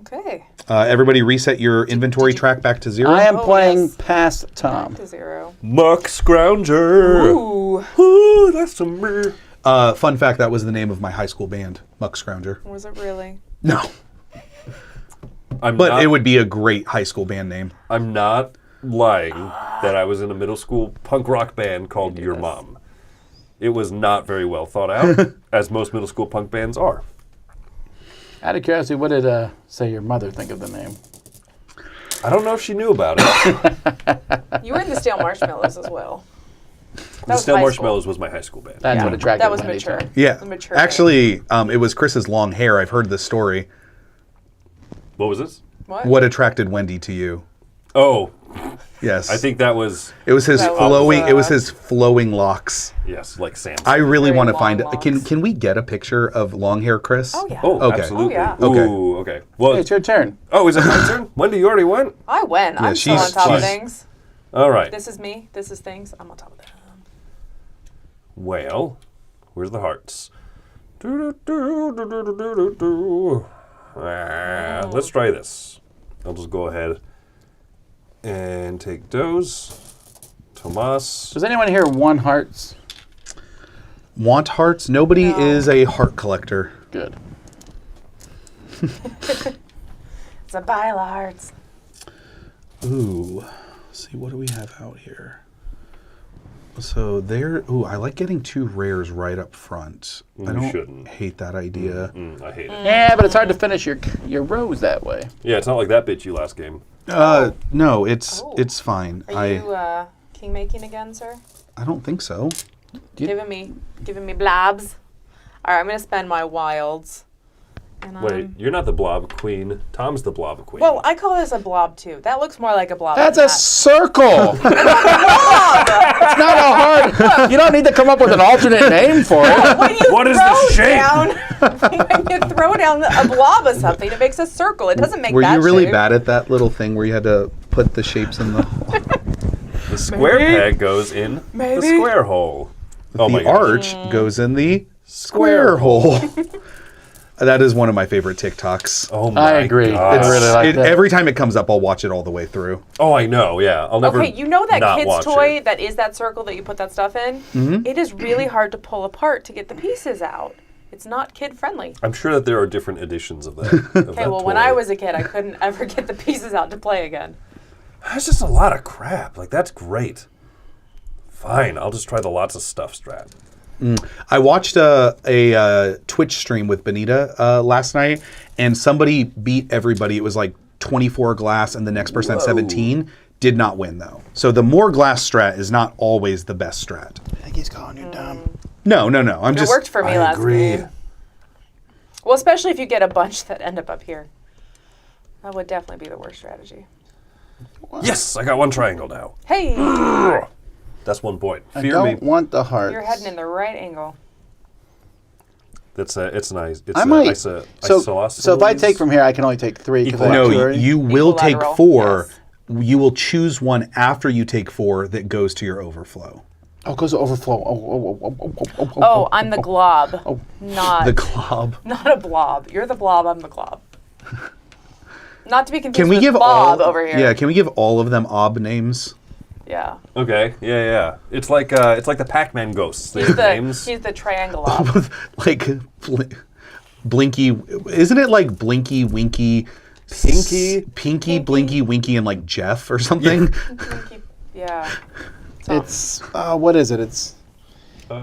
Okay. Everybody reset your inventory track back to 0. I am Oh, playing yes. past Tom. To 0. Muck Scrounger. Ooh. Ooh, that's some beer. Fun fact, that was the name of my high school band, Muck Scrounger. Was it really? No. I'm But not, it would be a great high school band name. I'm not lying that I was in a middle school punk rock band called Your Mom. It was not very well thought out, as most middle school punk bands are. Out of curiosity, what did say your mother think of the name? I don't know if she knew about it. You were in the Stale Marshmallows as well. The was Stale high Marshmallows was my high school band. That's Yeah, what attracted that was Wendy to mature. him. Yeah. The mature Actually, it was Chris's long hair. I've heard this story. What was this? What attracted Wendy to you? Oh, Yes. I think that was, it was his That was, flowing. It was his flowing locks. yes, like Sam. I really Very want to long find. locks. Can we get a picture of long hair Chris? Oh, yeah. Oh, Okay. absolutely. Oh, yeah. Okay. Ooh, okay. Well, Hey, it's your turn. oh, is it my turn? Wendy, you already went? I went. I'm still on she's- top of she's- things. All right. This is me. This is things. I'm on top of that. Well, where's the hearts? Let's try this. I'll just go ahead and take those. Tomas. Does anyone here want hearts? Want hearts? Nobody No. is a heart collector. Good. It's a pile of hearts. Ooh. Let's see, what do we have out here? So there. Ooh, I like getting 2 rares right up front. I You don't shouldn't. hate that idea. I hate it. Yeah, but it's hard to finish your rows that way. Yeah, it's not like that bitch you last game. No, it's Oh. it's fine. Are you king making again, sir? I don't think so. Giving me blobs. All right, I'm gonna spend my wilds. And Wait, you're not the blob queen. Tom's the blob queen. Well, I call this a blob too. That looks more like a blob. That's than a that. circle. It's not a hard. You don't need to come up with an alternate name for it. When you What is throw the shape? Down, when you throw down a blob of something, it makes a circle. It doesn't make Were that you really shape. bad at that little thing where you had to put the shapes in the the square Maybe. peg goes in the Maybe. square hole. Oh my the gosh. arch goes in the square hole. That is one of my favorite TikToks. Oh my I agree. gosh. I really like that. Every time it comes up, I'll watch it all the way through. Oh, I know. Yeah, I'll never. Okay, you know that not kid's watch toy it. that is that circle that you put that stuff in? Mm-hmm. It is really hard to pull apart to get the pieces out. It's not kid friendly. I'm sure that there are different editions of that. Okay, well, when I was a kid, I couldn't ever get the pieces out to play again. That's just a lot of crap. Like, that's great. Fine, I'll just try the lots of stuff strat. I watched a Twitch stream with Benita last night, and somebody beat everybody. It was like 24 glass, and the next person had 17. Did not win, though. So the more glass strat is not always the best strat. I think he's calling you dumb. No. I'm It just. worked for me I last agree. game. Well, especially if you get a bunch that end up here. That would definitely be the worst strategy. Yes, I got one triangle now. Hey, That's 1 point. I Fear don't me. want the hearts. you're heading in the right angle. It's nice. It's I might. isosceles. So if I take from here, I can only take 3 because I have No, two already? you will take Equilateral, 4. yes. You will choose one after you take 4 that goes to your overflow. Oh, it goes to overflow. Oh, I'm the glob, not The glob. not a blob. You're the blob. I'm the glob. Not to be confused Can we with give Bob all? over here. Yeah, can we give all of them ob names? Yeah. Okay, yeah. It's like the Pac-Man ghosts. They have names. He's the triangle blob. Like Blinky, isn't it like Blinky, Winky, Pinky, Blinky, Winky, and like Jeff or something? Yeah. It's what is it? It's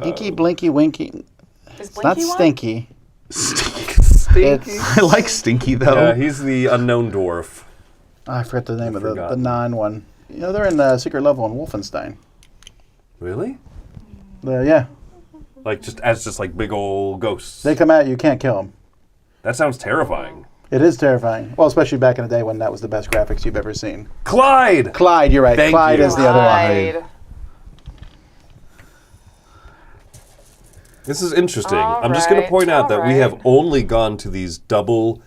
Inky, Blinky, Winky. Is It's not Blinky one? Stinky. Stinky. It's I like Stinky though. Yeah, he's the unknown dwarf. I forgot the name of the forgot. non one. You know, they're in the secret level in Wolfenstein. Really? Yeah. Like just like big old ghosts. They come out, you can't kill them. That sounds terrifying. It is terrifying. Well, especially back in the day when that was the best graphics you've ever seen. Clyde! Clyde, you're right. Thank Clyde you. is the other one. Right. This is interesting. All I'm just going to right, point out all that we have right. only gone to these double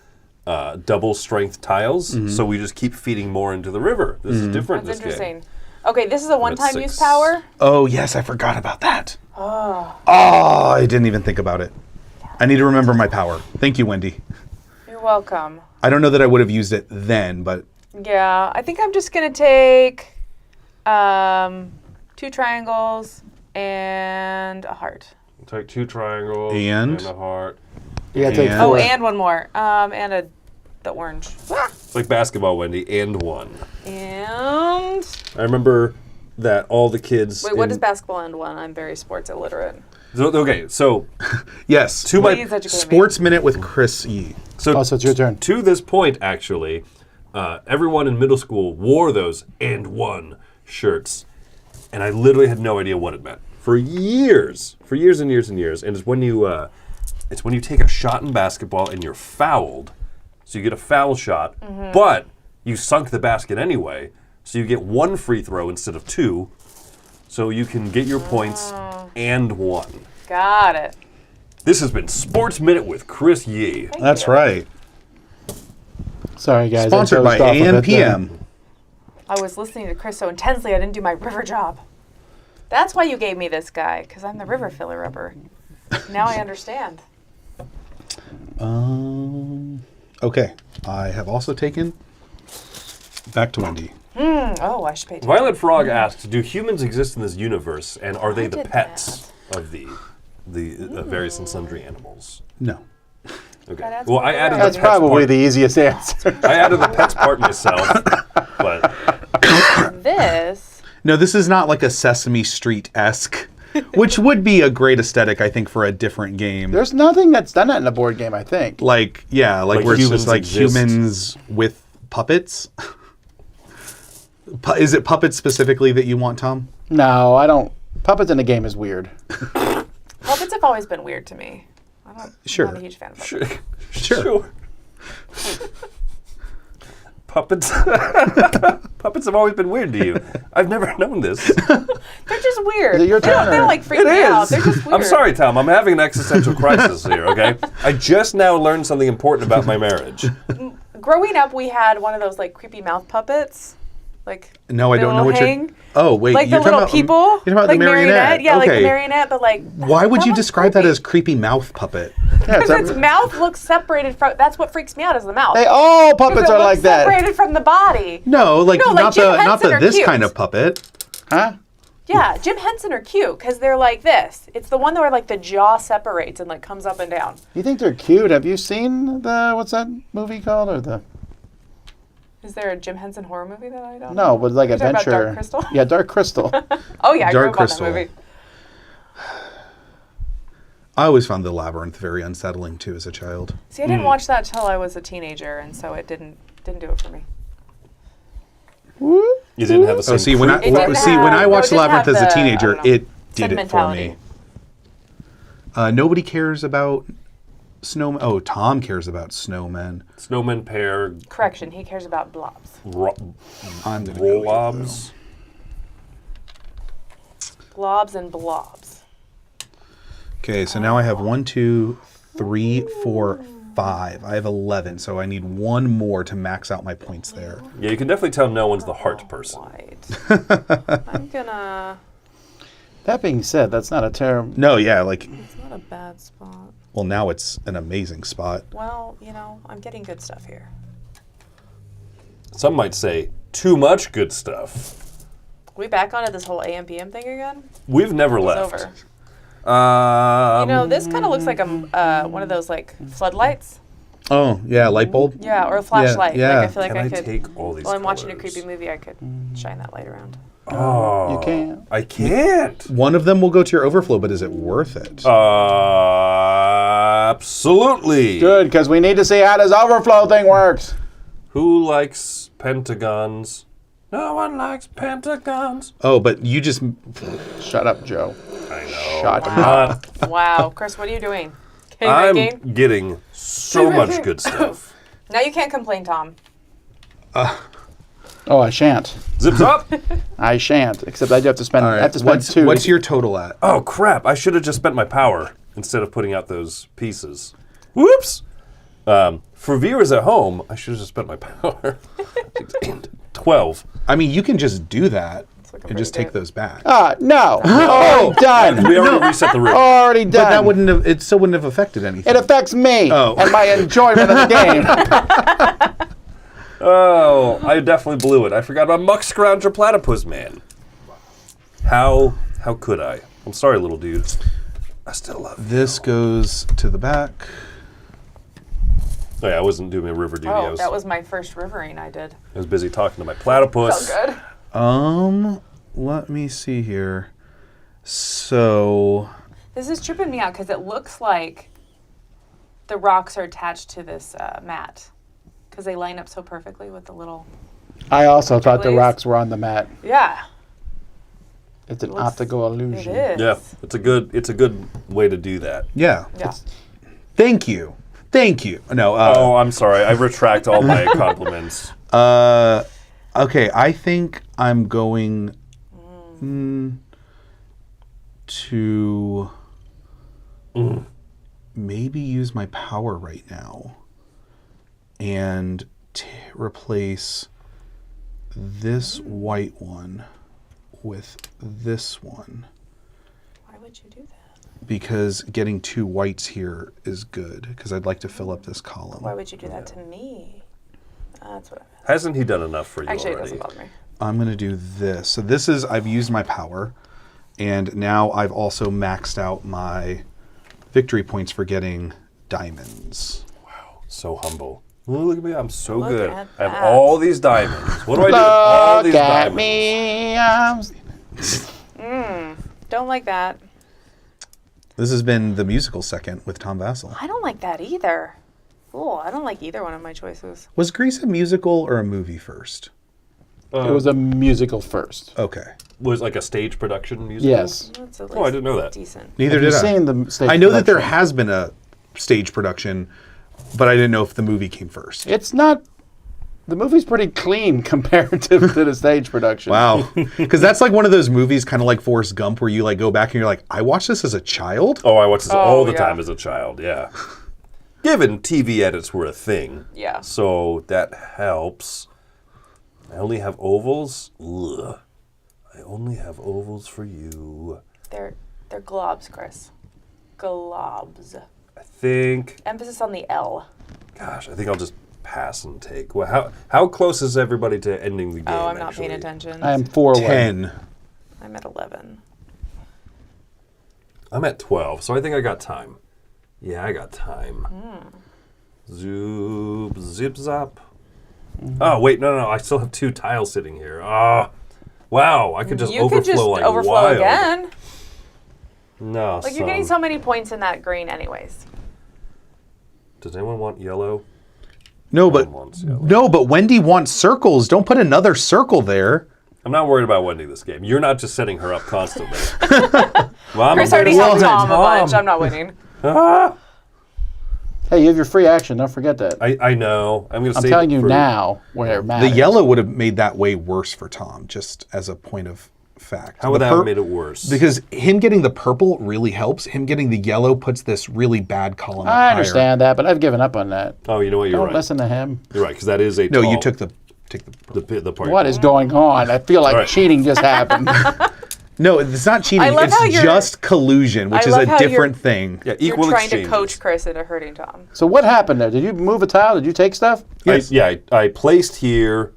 strength tiles, so we just keep feeding more into the river. This is different That's this game. interesting. Okay, this is a one-time use 6. power. Oh, yes, I forgot about that. Oh, I didn't even think about it. I need to remember my power. Thank you, Wendy. You're welcome. I don't know that I would have used it then, but Yeah, I think I'm just gonna take 2 triangles and a heart. Take 2 triangles And? a heart. You gotta take And- 4. Oh, and one more. And the orange. It's like basketball, Wendy, and 1. And I remember that all the kids. wait, what is basketball and 1? I'm very sports illiterate. Okay, so yes. to my Please educate me. Sports Minute with Chris Yee. so So it's your turn. to this point, actually, everyone in middle school wore those and 1 shirts, and I literally had no idea what it meant for years and years and years. And it's when you take a shot in basketball and you're fouled, so you get a foul shot, but you sunk the basket anyway, so you get 1 free throw instead of 2, so you can get your points and 1. Got it. This has been Sports Minute with Chris Yee. That's right. Sorry, guys. Sponsored by ANPM. I was listening to Chris so intensely I didn't do my river job. That's why you gave me this guy, because I'm the river filler rubber. Now I understand. Okay. I have also taken. Back to Wendy. Oh, I should pay attention. Violet Frog asks, do humans exist in this universe, and are they the did pets of the various and sundry animals? No. Okay. That's Well, I pretty added right. the That's pets probably part. the easiest answer. I added the pets part myself, but This. No, this is not like a Sesame Street-esque, which would be a great aesthetic, I think, for a different game. There's nothing that's done that in a board game, I think. Like Like where it's humans just like exist. humans with puppets. Is it puppets specifically that you want, Tom? No, I don't. Puppets in a game is weird. Puppets have always been weird to me. I'm Sure. not a huge fan of puppets. Sure. Puppets. Puppets have always been weird to you. I've never known this. They're just weird. Is it your They don't, turn, they or- don't like freak It me out. is. They're just weird. I'm sorry, Tom. I'm having an existential crisis here. Okay. I just now learned something important about my marriage. Growing up, we had one of those like creepy mouth puppets. Like No, I the don't know little what hang. you're... Oh, wait. Like the you're talking little about, people. You're talking about like the marionette. Yeah, like the Okay. marionette, but like. Why would you one's describe that creepy. as creepy mouth puppet? Yeah, Because its mouth looks separated from. That's what freaks me out is the mouth. all Because puppets it are looks like that. separated from the body. No, like No, like not Jim the Henson are this cute. kind of puppet. Huh? Yeah, Jim Henson are cute because they're like this. It's the one where like the jaw separates and like comes up and down. You think they're cute? Have you seen what's that movie called? Or the Is there a Jim Henson horror movie that I don't? no, but like You're talking about adventure. Dark Crystal? Yeah, Dark Crystal. Oh yeah, I Dark grew up Crystal. on that movie. I always found the labyrinth very unsettling too as a child. See, I didn't watch that till I was a teenager, and so it didn't do it for me. You didn't have the same. Oh, see, when I It didn't see when have- I no, watched it didn't Labyrinth as have a the, I teenager, don't know, it did it for me. sentimentality. Nobody cares about snowmen. Oh, Tom cares about snowmen. Snowman pair, Correction, he cares about blobs. I'm gonna go with rolobs. Blobs and blobs. Okay, so now I have 1, 2, 3, 4, 5. I have 11, so I need one more to max out my points there. Yeah, you can definitely tell no one's the heart person. White. I'm gonna. That being said, that's not a terrible. No, yeah, like, It's not a bad spot. well, now it's an amazing spot. Well, I'm getting good stuff here. Some might say too much good stuff. We back onto this whole AMPM thing again? We've never It's left. over. Um, This kind of looks like a one of those like floodlights. Oh, yeah, light bulb? Yeah, or a flashlight. yeah. Like I feel like Can I could. take all these While I'm watching a colors? creepy movie, I could shine that light around. Oh, You can't. I can't. One of them will go to your overflow, but is it worth it? Absolutely. Good, because we need to see how this overflow thing works. Who likes pentagons? No one likes pentagons. Oh, but you just... Shut up, Joe. I know. Shut I'm not Wow. Chris, what are you doing? I'm K-ranking? getting so much good stuff. Now you can't complain, Tom. Oh, I shan't. Zips up. I shan't. Except I do have to spend. All I right. have to spend 2. What's your total at? Oh, crap. I should have just spent my power instead of putting out those pieces. Whoops. For viewers at home, I should have just spent my power. 12. I mean, you can just do that looking and just pretty take good. those back. No. Already done. We already reset the room. Already done. But that wouldn't have. It still wouldn't have affected anything. It affects me Oh. and my enjoyment of the game. Oh, I definitely blew it. I forgot about Muck Scrounger Platypus Man. How could I? I'm sorry, little dude. I still love you. This goes to the back. Oh, yeah, I wasn't doing a river duty. Oh, that was my first rivering I did. I was busy talking to my platypus. Felt good. Let me see here. So, This is tripping me out because it looks like the rocks are attached to this mat because they line up so perfectly with the little. I also thought the Please. rocks were on the mat. Yeah, It's an looks- optical it illusion. is. Yeah, it's a good way to do that. yeah. Yeah. Thank you. Thank you. No. Oh, I'm sorry. I retract all my compliments. Okay, I think I'm going to maybe use my power right now and replace this white one with this one. Why would you do that? Because getting 2 whites here is good, because I'd like to fill up this column. Why would you do that to me? That's what I meant. Hasn't he done enough for you Actually, it already? doesn't bother me. I'm going to do this. So this is, I've used my power, and now I've also maxed out my victory points for getting diamonds. So humble. Ooh, look at me. I'm so Look good. at I have that. all these diamonds. What do I do with all Look these at diamonds? me. Don't like that. This has been the musical second with Tom Vassell. I don't like that either. Oh, I don't like either one of my choices. Was Grease a musical or a movie first? It was a musical first. Okay. Was it like a stage production musical? Yes. That's at Oh, I least didn't know that. Decent. Neither Have you did I. seen the stage I know that there production? has been a stage production, but I didn't know if the movie came first. It's not. The movie's pretty clean comparative to the stage production. Wow. Because that's like one of those movies, kind of like Forrest Gump, where you like go back and you're like, I watched this as a child? Oh, I watched this all the yeah. time as a child, yeah. Given TV edits were a thing. Yeah. So that helps. I only have ovals? Ugh. I only have ovals for you. They're globs, Chris. Globs. I think, Emphasis on the L. gosh, I think I'll just pass and take. Well, how close is everybody to ending the game? Oh, I'm not actually? paying attention. I am 4 away. 10. I'm at 11. I'm at 12, so I think I got time. Yeah, I got time. Zoop, zip, zap. Oh, wait, no. I still have 2 tiles sitting here. Ah, wow, I could just You overflow could just like overflow wild. again. No, Like, you're getting so many points in that green anyways. Does anyone want yellow? No, No but one wants yellow. no, but Wendy wants circles. Don't put another circle there. I'm not worried about Wendy this game. You're not just setting her up constantly. Well, Chris already helped Tom a bunch. I'm not winning. Hey, you have your free action. Don't forget that. I know. I'm going to I'm save telling it you for- now where it The matters. yellow would have made that way worse for Tom, just as a point of fact. How would The that have made it worse? Because him getting the purple really helps. Him getting the yellow puts this really bad column up I higher. understand that, but I've given up on that. Oh, you know what? You're Don't right. listen to him. You're right, because that is a No, tall, you took the the part. What is going on? I feel like All right. cheating just happened. No, it's not cheating. I love It's how you're- just collusion, which I is love a how you're- different thing. Yeah, You're equal trying exchanges. to coach Chris into hurting Tom. So what happened there? Did you move a tile? Did you take stuff? Yes. I placed here,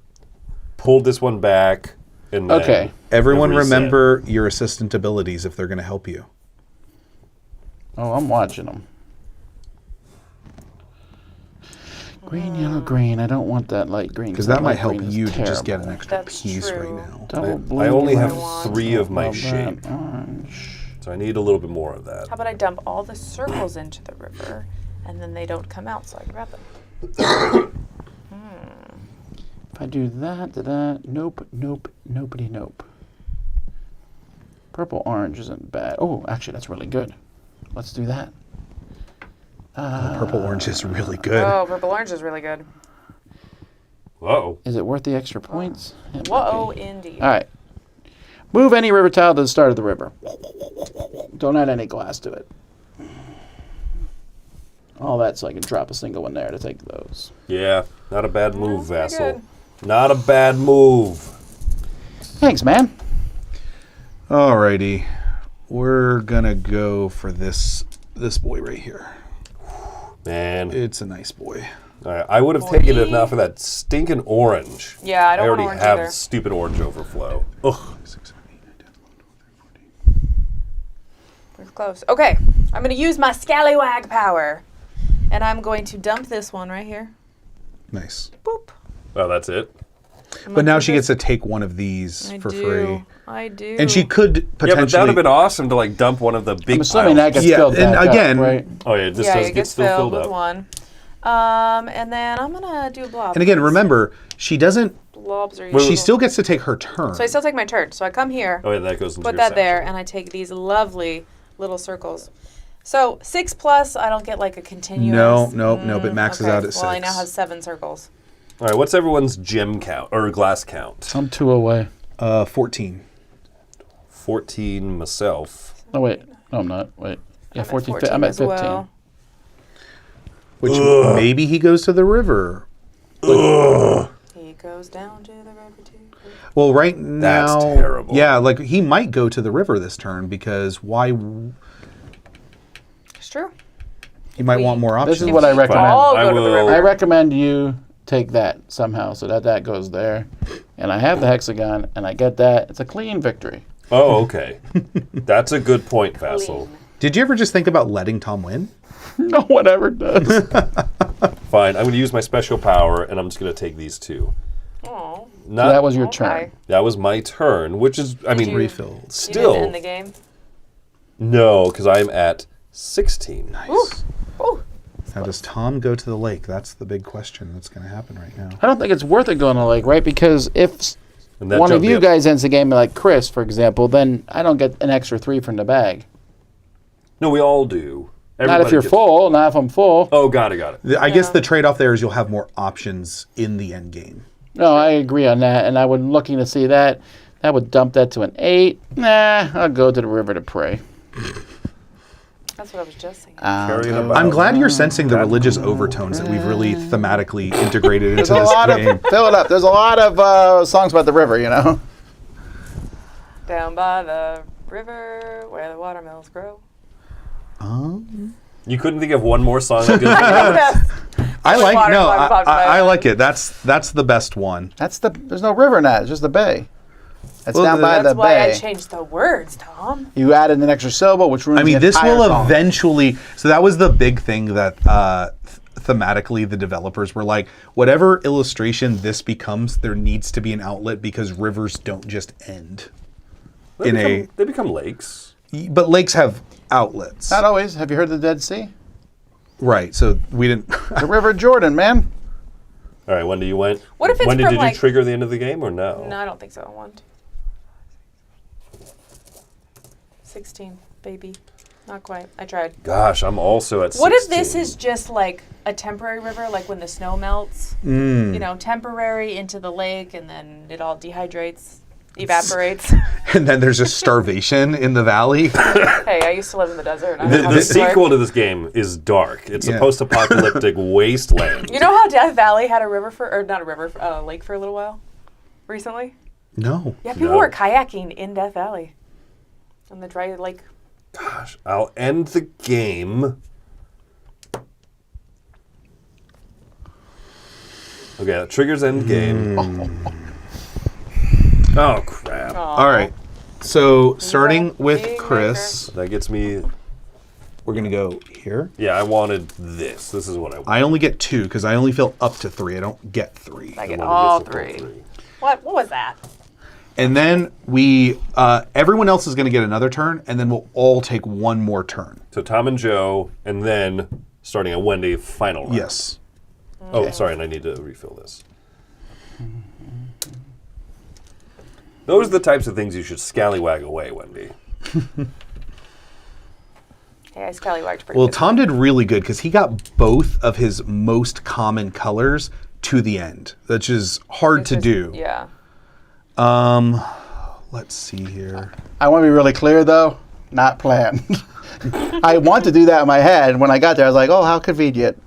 pulled this one back, and then Okay. Everyone reset. remember your assistant abilities if they're going to help you. Oh, I'm watching them. Green, yellow, green. I don't want that light green. Because that light might help green is you to just get an terrible. extra That's piece true. right now. Double blue, I only yellow, have want 3 of my love that. shape, Orange. so I need a little bit more of that. How about I dump all the circles into the river, and then they don't come out, so I can grab them. If I do that, nope, nobody, nope. Purple, orange isn't bad. Oh, actually, that's really good. let's do that. Purple orange is really good. Oh, purple orange is really good. Whoa. Is it worth the extra points? It might Whoa, be. indeed. All right. Move any river tile to the start of the river. Don't add any glass to it. All that so I can drop a single one there to take those. Yeah, not a bad move, pretty Vassal. good. Not a bad move. Thanks, man. Alrighty. We're gonna go for this boy right here. Man, It's a nice boy. all right, I would have taken it if not for that stinking orange. Yeah, I don't want already orange have either. stupid orange overflow. Ugh. We're close. Okay, I'm going to use my scallywag power. And I'm going to dump this one right here. Nice. Boop. Oh, that's it. But now she gets to take one of these for free. I do. And she could Yeah, potentially. but that would have been awesome to like dump one of the big I'm assuming that piles. gets Yeah, filled and back again- up, right? Oh yeah, this yeah, does it get gets still filled with up. one. And then I'm gonna do blobs. And again, remember, she doesn't. blobs are She useful. still gets to take her turn. So I still take my turn. So I come here, Oh yeah, that goes into put your that there, section. and I take these lovely little circles. So 6+, I don't get like a continuous. Nope, it maxes out at Well, I now 6. have 7 circles. All right, what's everyone's gem count or glass count? I'm 2 away. 14. 14 myself. Oh, wait. No, I'm not. Wait. Yeah, I'm at 14. 14 I'm at as 15. well. Which maybe he goes to the river. He goes down to the river too. Well, right now. That's terrible. Yeah, like he might go to the river this turn because why? It's true. He might want more options. This is what I recommend. All I go to the will- river. I recommend you take that somehow so that goes there. And I have the hexagon, and I get that. It's a clean victory. Oh, okay. That's a good point, Vassal. Did you ever just think about letting Tom win? No one ever does. Fine, I'm going to use my special power, and I'm just going to take these two. Oh. Not, That was your Okay. turn. that was my turn, which is, I mean, you- Refill. You still, didn't end the game. no, because I'm at 16. Nice. Ooh. Now, does Tom go to the lake? That's the big question that's going to happen right now. I don't think it's worth it going to the lake, right? Because if And that one of jumped you me guys ends the game like Chris, for example, then I don't get an extra 3 from the bag. No, we all do. Not if Everybody you're gets- full, not if I'm full. Oh, got it. I guess the trade-off there is you'll have more options in the end game. No, I agree on that, and I would looking to see that. That would dump that to an 8. Nah, I'll go to the river to pray. That's what I was just saying. Carrying about. I'm glad you're sensing the religious overtones that we've really thematically integrated into There's a this lot game. of fill it up. There's a lot of songs about the river, you know. Down by the river where the watermelons grow. You couldn't think of one more song that didn't I like water no, slide popped I by. like it. That's the best one. There's no river in that. It's just the bay. It's Well, down by that's the That's why bay. I changed the words, Tom. You added an extra syllable, which ruins I mean, the this entire will song. eventually. So that was the big thing that thematically the developers were like, whatever illustration this becomes, there needs to be an outlet because rivers don't just end. They become lakes. But lakes have outlets, Not always. Have you heard of the Dead Sea? right? So we didn't. The River Jordan, man. All right, Wendy, you went. What if it's Wendy, from, did like- you trigger the end of the game or no? No, I don't think so. 1, 2, 16, baby. Not quite. I tried. Gosh, I'm also at 16. What if this is just like a temporary river, like when the snow melts? You know, temporary into the lake, and then it all dehydrates, evaporates. And then there's just starvation in the valley. Hey, I used to live in the desert. And I know how The this works. sequel to this game is dark. It's Yeah. a post-apocalyptic wasteland. You know how Death Valley had a river or not a river, lake for a little while, recently? No. Yeah, people No. were kayaking in Death Valley, on the dry lake. Gosh, I'll end the game. Okay, that triggers end game. Oh crap! All right. So starting with big Chris, That gets me. we're gonna go here. Yeah, I wanted this. This is what I wanted. I only get 2 because I only fill up to 3. I don't get 3. I get wanted all this to pull 3. three. What was that? And then everyone else is going to get another turn, and then we'll all take one more turn. So Tom and Joe, and then starting at Wendy, final round. Yes. Oh, sorry, and I need to refill this. Those are the types of things you should scallywag away, Wendy. Hey, I scallywagged pretty Well, good. Tom did really good because he got both of his most common colors to the end, which is hard to do. Yeah. Let's see here. I want to be really clear, though. Not planned. I want to do that in my head. When I got there, I was like, oh, how convenient.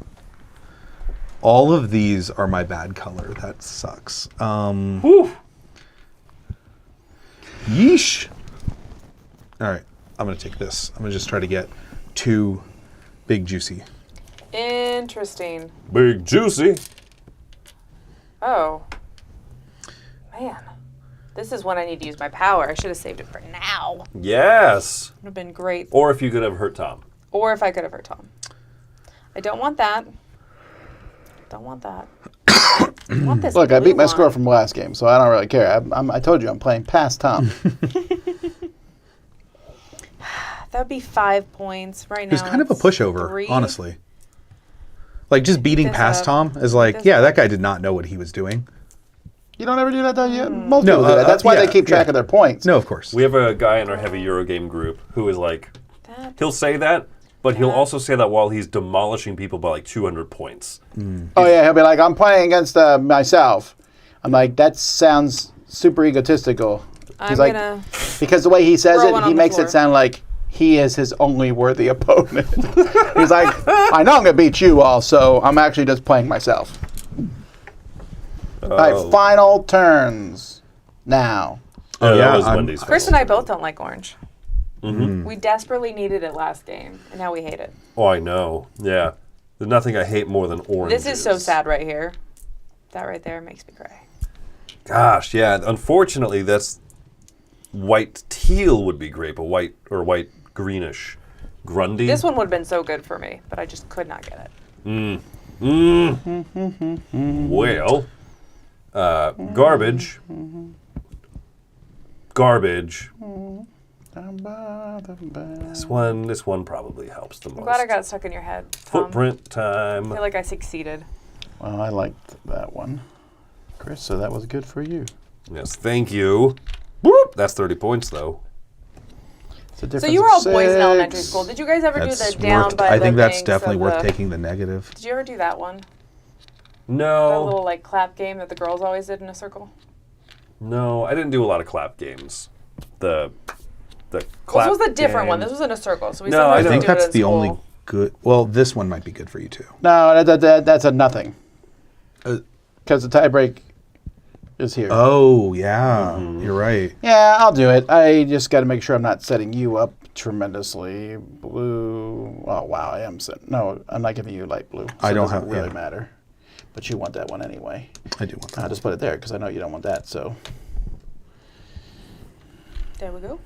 All of these are my bad color. That sucks. Whew. Yeesh. All right, I'm gonna take this. I'm gonna just try to get 2 big juicy. Interesting. Big juicy. Oh. Man. This is when I need to use my power. I should have saved it for now. Yes. Would have been great. Or if you could have hurt Tom. Or if I could have hurt Tom. I don't want that. Don't want that. I want this Look, I blue beat my one. score from last game, so I don't really care. I told you I'm playing past Tom. That would be 5 points right now. It was kind of a it's pushover, 3. honestly. Like just beating this past up. Tom is like, This yeah, up. that guy did not know what he was doing. You don't ever do that, though? Most No, people do that. That's why yeah, they keep track yeah. of their points. No, of course. We have a guy in our heavy Eurogame group who is like, That- he'll say that, but he'll Yeah. also say that while he's demolishing people by like 200 points. Oh, yeah, he'll be like, I'm playing against myself. I'm like, that sounds super egotistical. I'm like, gonna because the way he says throw it, one he on the makes floor. it sound like he is his only worthy opponent. He's like, I know I'm going to beat you all, so I'm actually just playing myself. All right, final turns now. Oh, yeah, that was I'm- Wendy's. Chris fault. and I both don't like orange. Mm-hmm. We desperately needed it last game, and now we hate it. Oh, I know. Yeah. There's nothing I hate more than oranges. This is so sad right here. That right there makes me cry. Gosh, yeah. Unfortunately, that's white teal would be great, but white greenish. Grundy. This one would have been so good for me, but I just could not get it. Well, garbage. Garbage. This one probably helps the most. I'm glad I got it stuck in your head, Tom. Footprint time. I feel like I succeeded. Well, I liked that one. Chris, so that was good for you. Yes, thank you. Whoop! That's 30 points, though. It's a So difference you were all of boys in 6. elementary school. Did you guys ever do That's the down worth, by I the think that's banks definitely of worth the- taking the negative. Did you ever do that one? That No, little like clap game that the girls always did in a circle? no, I didn't do a lot of clap games. The clap. Well, this was a different one. game. This was in a circle, so we No, I sometimes I think do it that's in the school. only good. Well, this one might be good for you too. No, that's a nothing. Because the tiebreak is here. Oh yeah, you're right. Yeah, I'll do it. I just got to make sure I'm not setting you up tremendously. Blue. Oh, wow, I am setting. No, I'm not giving you light blue. So I don't it doesn't have- really yeah. matter. But you want that one anyway. I do want I'll that. just put it there because I know you don't want that. So There we go.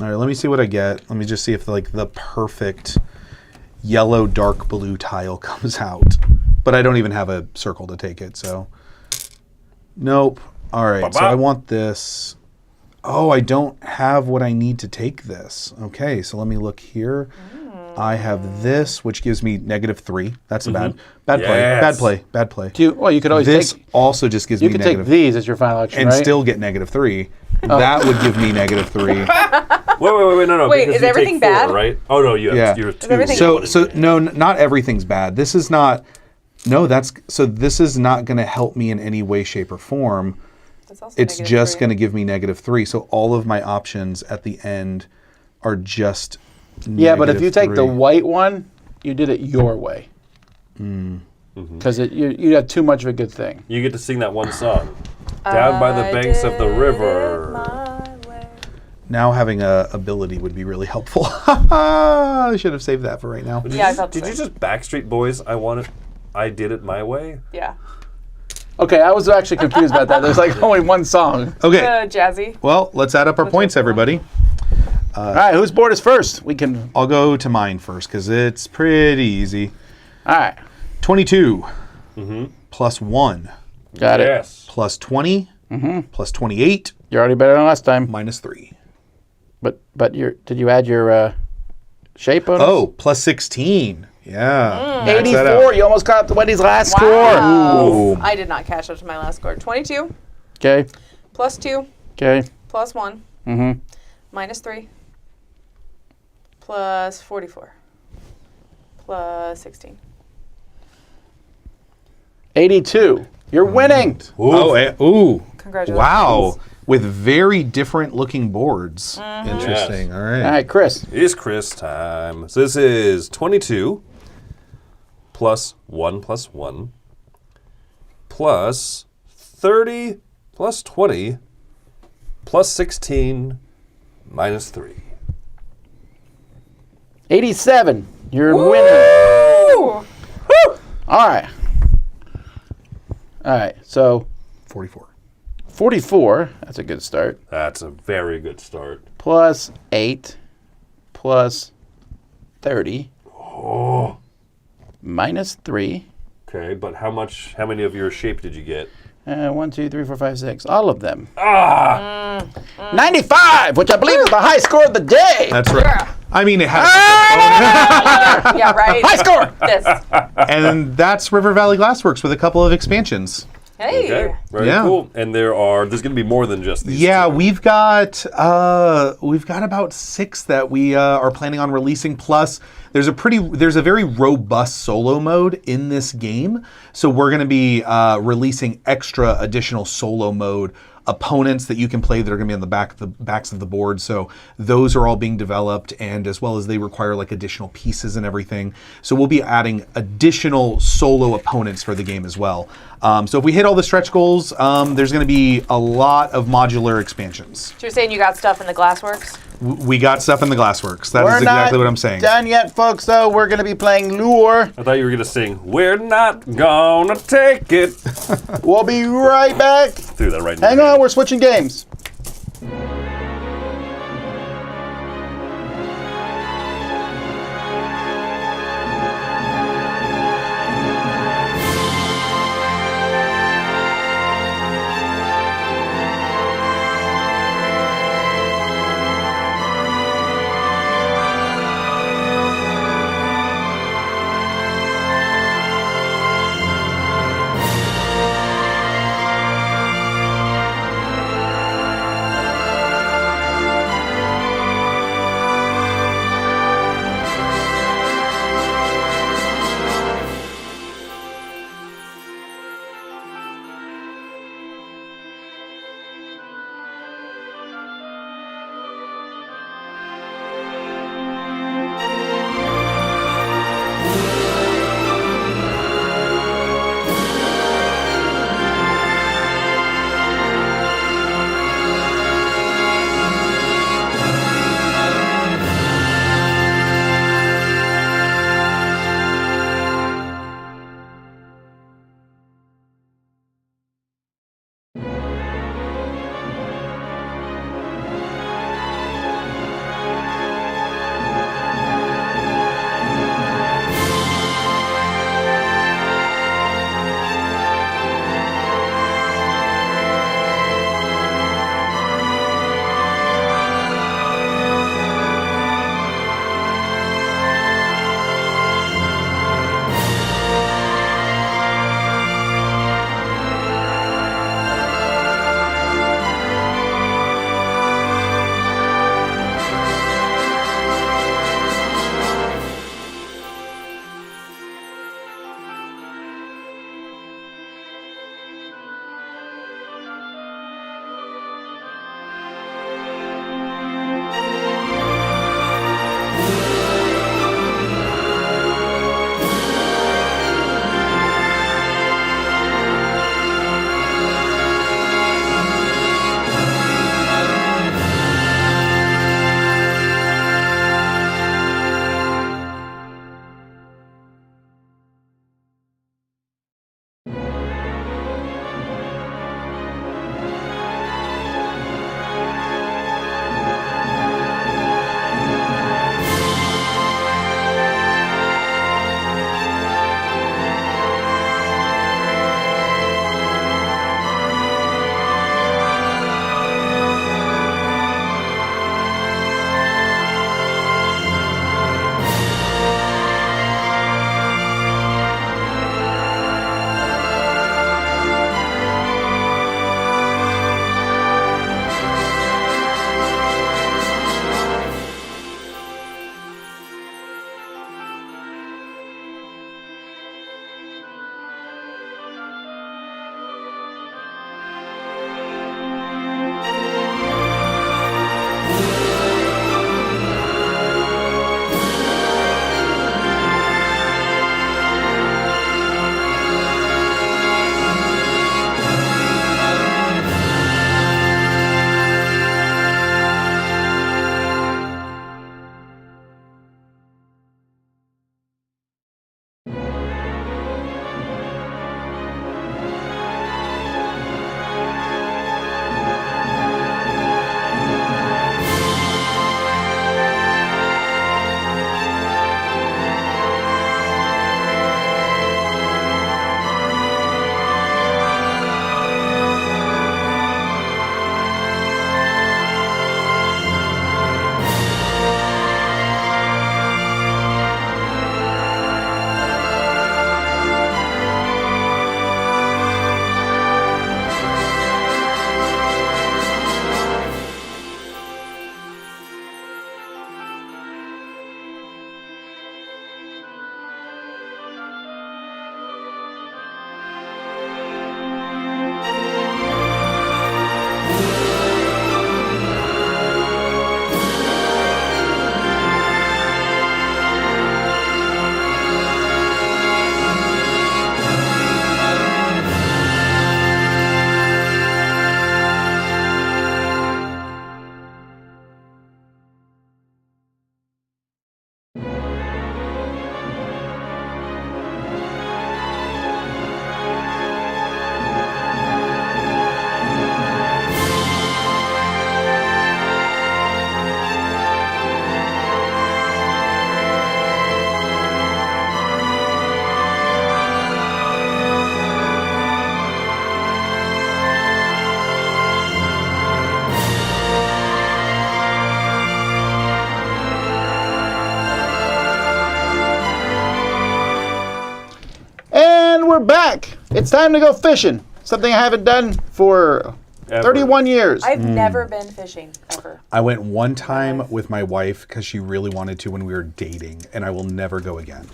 All right, let me see what I get. Let me just see if like the perfect yellow dark blue tile comes out. But I don't even have a circle to take it, so. Nope. All right, so Ba-ba. I want this. Oh, I don't have what I need to take this. Okay, so let me look here. I have this, which gives me -3. That's a bad play. Yes. Bad play. Bad play. well, you could always This take. also just gives You me could take negative, these as your final action, and right? still get -3. That would give me -3. Wait, no. Wait, because is you everything take 4, bad? right? Oh no, Yeah. you're 2. everything- So no, not everything's bad. This is not. No, this is not going to help me in any way, shape, or form. That's also It's negative just 3. going to give me -3. So all of my options at the end are just. Yeah, but if you take the -3. white one, you did it your way. Because you have too much of a good thing. You get to sing that one song. Down by the banks of the did it river. my way. Now having a ability would be really helpful. I should have saved that for right now. Yeah, I felt the Did you same. just Backstreet Boys? I did it my way. Yeah. Okay, I was actually confused about that. There's like only one song. Okay, Jazzy. well, let's add up our points, everybody. All right, whose board is first? We can. I'll go to mine first because it's pretty easy. All right, 22 plus 1 got it. Yes. plus 20 plus 28 You're already better than last time. minus 3. But did you add your shape bonus? Oh, plus 16. Yeah. max that 84. out. You almost caught up to Wendy's last Wow. Ooh. I did not cash up to my last score. 22 score. Okay. plus 2 Okay. plus 1 Mm-hmm. minus 3 plus 44 plus 16. 82. You're winning. Ooh. Congratulations. Wow. With very different looking boards. Interesting. Yes. All All right. right, Chris. It's Chris time. So this is 22 plus 1 plus 1 plus 30 plus 20 plus 16 minus 3. 87. You're winning. Ooh. All right. All right. So 44. 44. That's a good start. That's a very good start. Plus 8 plus 30 minus 3. Okay, but how many of your shape did you get? 1, 2, 3, 4, 5, 6. All of them. 95, which I believe is the high score of the day. That's right. Yeah. I mean, it has. Yeah, right. High score. This. And that's River Valley Glassworks with a couple of expansions. Hey. Okay, very Yeah. cool. And there's going to be more than just these Yeah, two. we've got about 6 that we are planning on releasing. Plus, there's a very robust solo mode in this game. So we're going to be releasing extra additional solo mode opponents that you can play that are going to be on the backs of the board. So those are all being developed, and as well as they require like additional pieces and everything. So we'll be adding additional solo opponents for the game as well. So if we hit all the stretch goals, there's going to be a lot of modular expansions. So you're saying you got stuff in the Glassworks? We got stuff in the Glassworks. That We're is not exactly what I'm saying. done yet, folks, though. We're going to be playing Lure. I thought you were going to sing, "We're not gonna take it." We'll be right back. Threw that right in Hang your on, hand. we're switching games. we're back. It's time to go fishing. Something I haven't done for Ever. 31 years. I've never been fishing ever. I went one time with my wife because she really wanted to when we were dating, and I will never go again.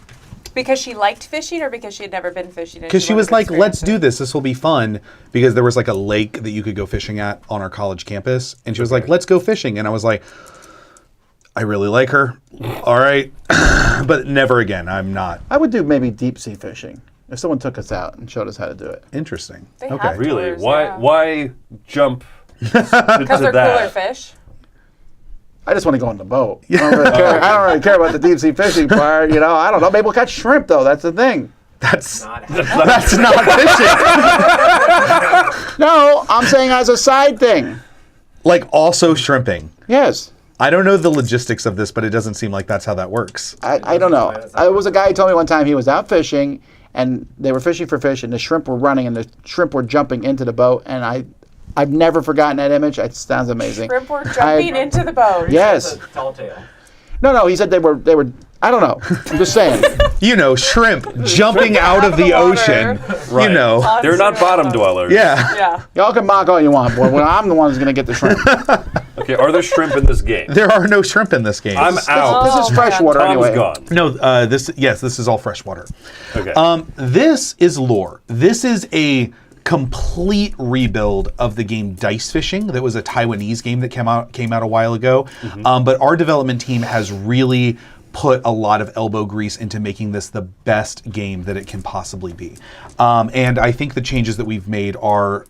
Because she liked fishing, or because she had never been fishing? Because she was like, let's do this. This will be fun. Because there was like a lake that you could go fishing at on our college campus. And she was like, let's go fishing. And I was like, I really like her. All right. But never again. I'm not. I would do maybe deep sea fishing if someone took us out and showed us how to do it. Interesting. They Okay. have Really? tours, Why? yeah. Why jump Because to they're that? cooler fish. I just want to go on the boat. I don't really care about the deep sea fishing part. You know, I don't know. Maybe we'll catch shrimp though. That's the thing. That's not fishing. No, I'm saying as a side thing. Like also shrimping. Yes. I don't know the logistics of this, but it doesn't seem like that's how that works. I don't know. It was a guy who told me one time he was out fishing and they were fishing for fish and the shrimp were running and the shrimp were jumping into the boat and I've never forgotten that image. It sounds amazing. Shrimp were jumping into the boat. Yes. It's a tall tale. No, he said they were I don't know. I'm just saying. You know, shrimp jumping out of the water. ocean. Right. You know. They're not bottom dwellers. Yeah. Yeah. Y'all can mock all you want, boy. Well, I'm the one who's going to get the shrimp. Okay, are there shrimp in this game? There are no shrimp in this game. I'm out. This is freshwater Tom's anyway. gone. No, this is all freshwater. Okay. This is lore. This is a complete rebuild of the game Dice Fishing. That was a Taiwanese game that came out a while ago. But our development team has really put a lot of elbow grease into making this the best game that it can possibly be. And I think the changes that we've made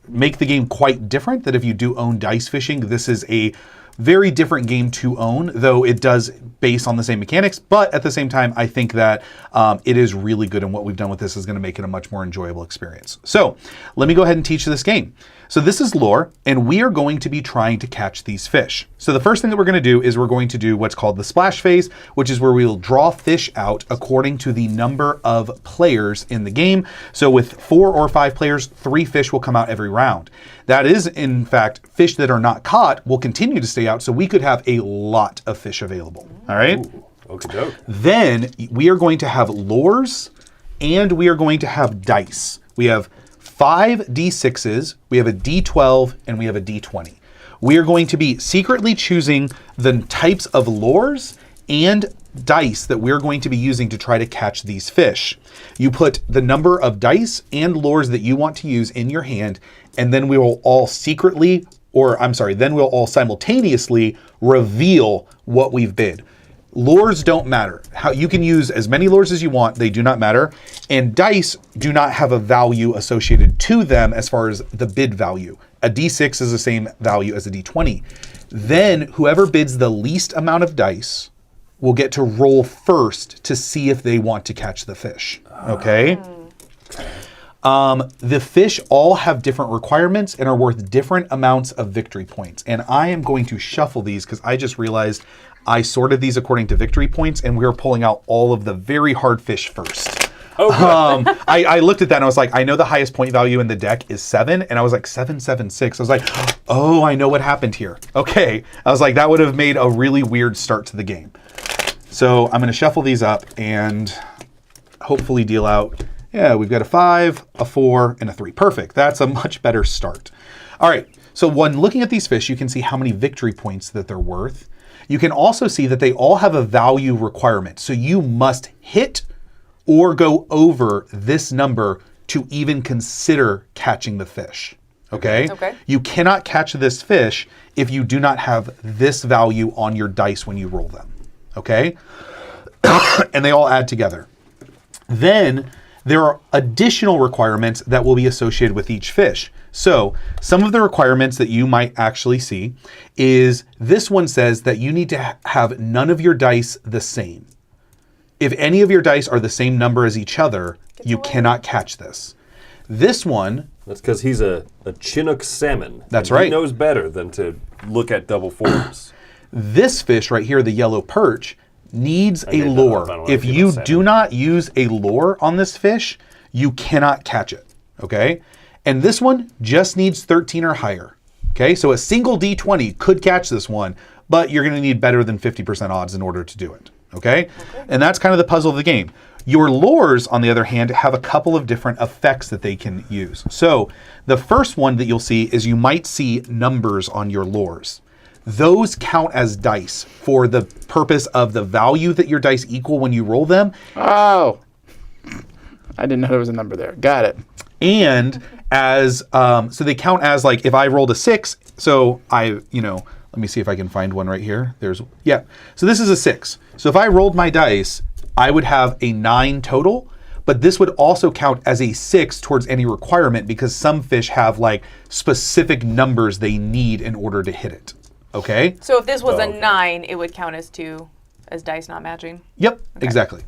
make the game quite different. That if you do own Dice Fishing, this is a very different game to own, though it does base on the same mechanics. But at the same time, I think that it is really good, and what we've done with this is going to make it a much more enjoyable experience. So let me go ahead and teach you this game. So this is lore, and we are going to be trying to catch these fish. So the first thing that we're going to do is we're going to do what's called the splash phase, which is where we will draw fish out according to the number of players in the game. So with 4 or 5 players, 3 fish will come out every round. That is, in fact, fish that are not caught will continue to stay out, so we could have a lot of fish available. All right? Okay, doke. Then we are going to have lures, and we are going to have dice. We have 5 D6s, we have a D12, and we have a D20. We are going to be secretly choosing the types of lures and dice that we're going to be using to try to catch these fish. You put the number of dice and lures that you want to use in your hand, and then we will all then we'll all simultaneously reveal what we've bid. Lures don't matter. You can use as many lures as you want. They do not matter. And dice do not have a value associated to them as far as the bid value. A D6 is the same value as a D20. Then whoever bids the least amount of dice will get to roll first to see if they want to catch the fish. Okay? The fish all have different requirements and are worth different amounts of victory points. And I am going to shuffle these because I just realized I sorted these according to victory points, and we were pulling out all of the very hard fish first. Oh, good. I looked at that and I was like, I know the highest point value in the deck is 7, and I was like 776. I was like, oh, I know what happened here. Okay, I was like, that would have made a really weird start to the game. So I'm going to shuffle these up and hopefully deal out. Yeah, we've got a 5, a 4, and a 3. Perfect. That's a much better start. All right. So when looking at these fish, you can see how many victory points that they're worth. You can also see that they all have a value requirement. So you must hit or go over this number to even consider catching the fish. Okay? Okay. You cannot catch this fish if you do not have this value on your dice when you roll them. Okay? And they all add together. Then there are additional requirements that will be associated with each fish. So some of the requirements that you might actually see is this one says that you need to have none of your dice the same. If any of your dice are the same number as each other, you cannot catch this. This one, That's because he's a Chinook salmon. That's and right. He knows better than to look at double fours. this fish right here, the yellow perch, needs a made that up. I lure. don't know If if you you know salmon. do not use a lure on this fish, you cannot catch it. Okay? And this one just needs 13 or higher. Okay? So a single D20 could catch this one, but you're going to need better than 50% odds in order to do it. Okay? And that's kind of the puzzle of the game. Your lures, on the other hand, have a couple of different effects that they can use. So the first one that you'll see is you might see numbers on your lures. Those count as dice for the purpose of the value that your dice equal when you roll them. Oh. I didn't know there was a number there. Got it. And as, so they count as like, if I rolled a 6, so let me see if I can find one right here. Yeah. So this is a 6. So if I rolled my dice, I would have a 9 total, but this would also count as a 6 towards any requirement because some fish have like specific numbers they need in order to hit it. Okay? So if this was a 9, it would count as 2 as dice not matching? Yep, exactly.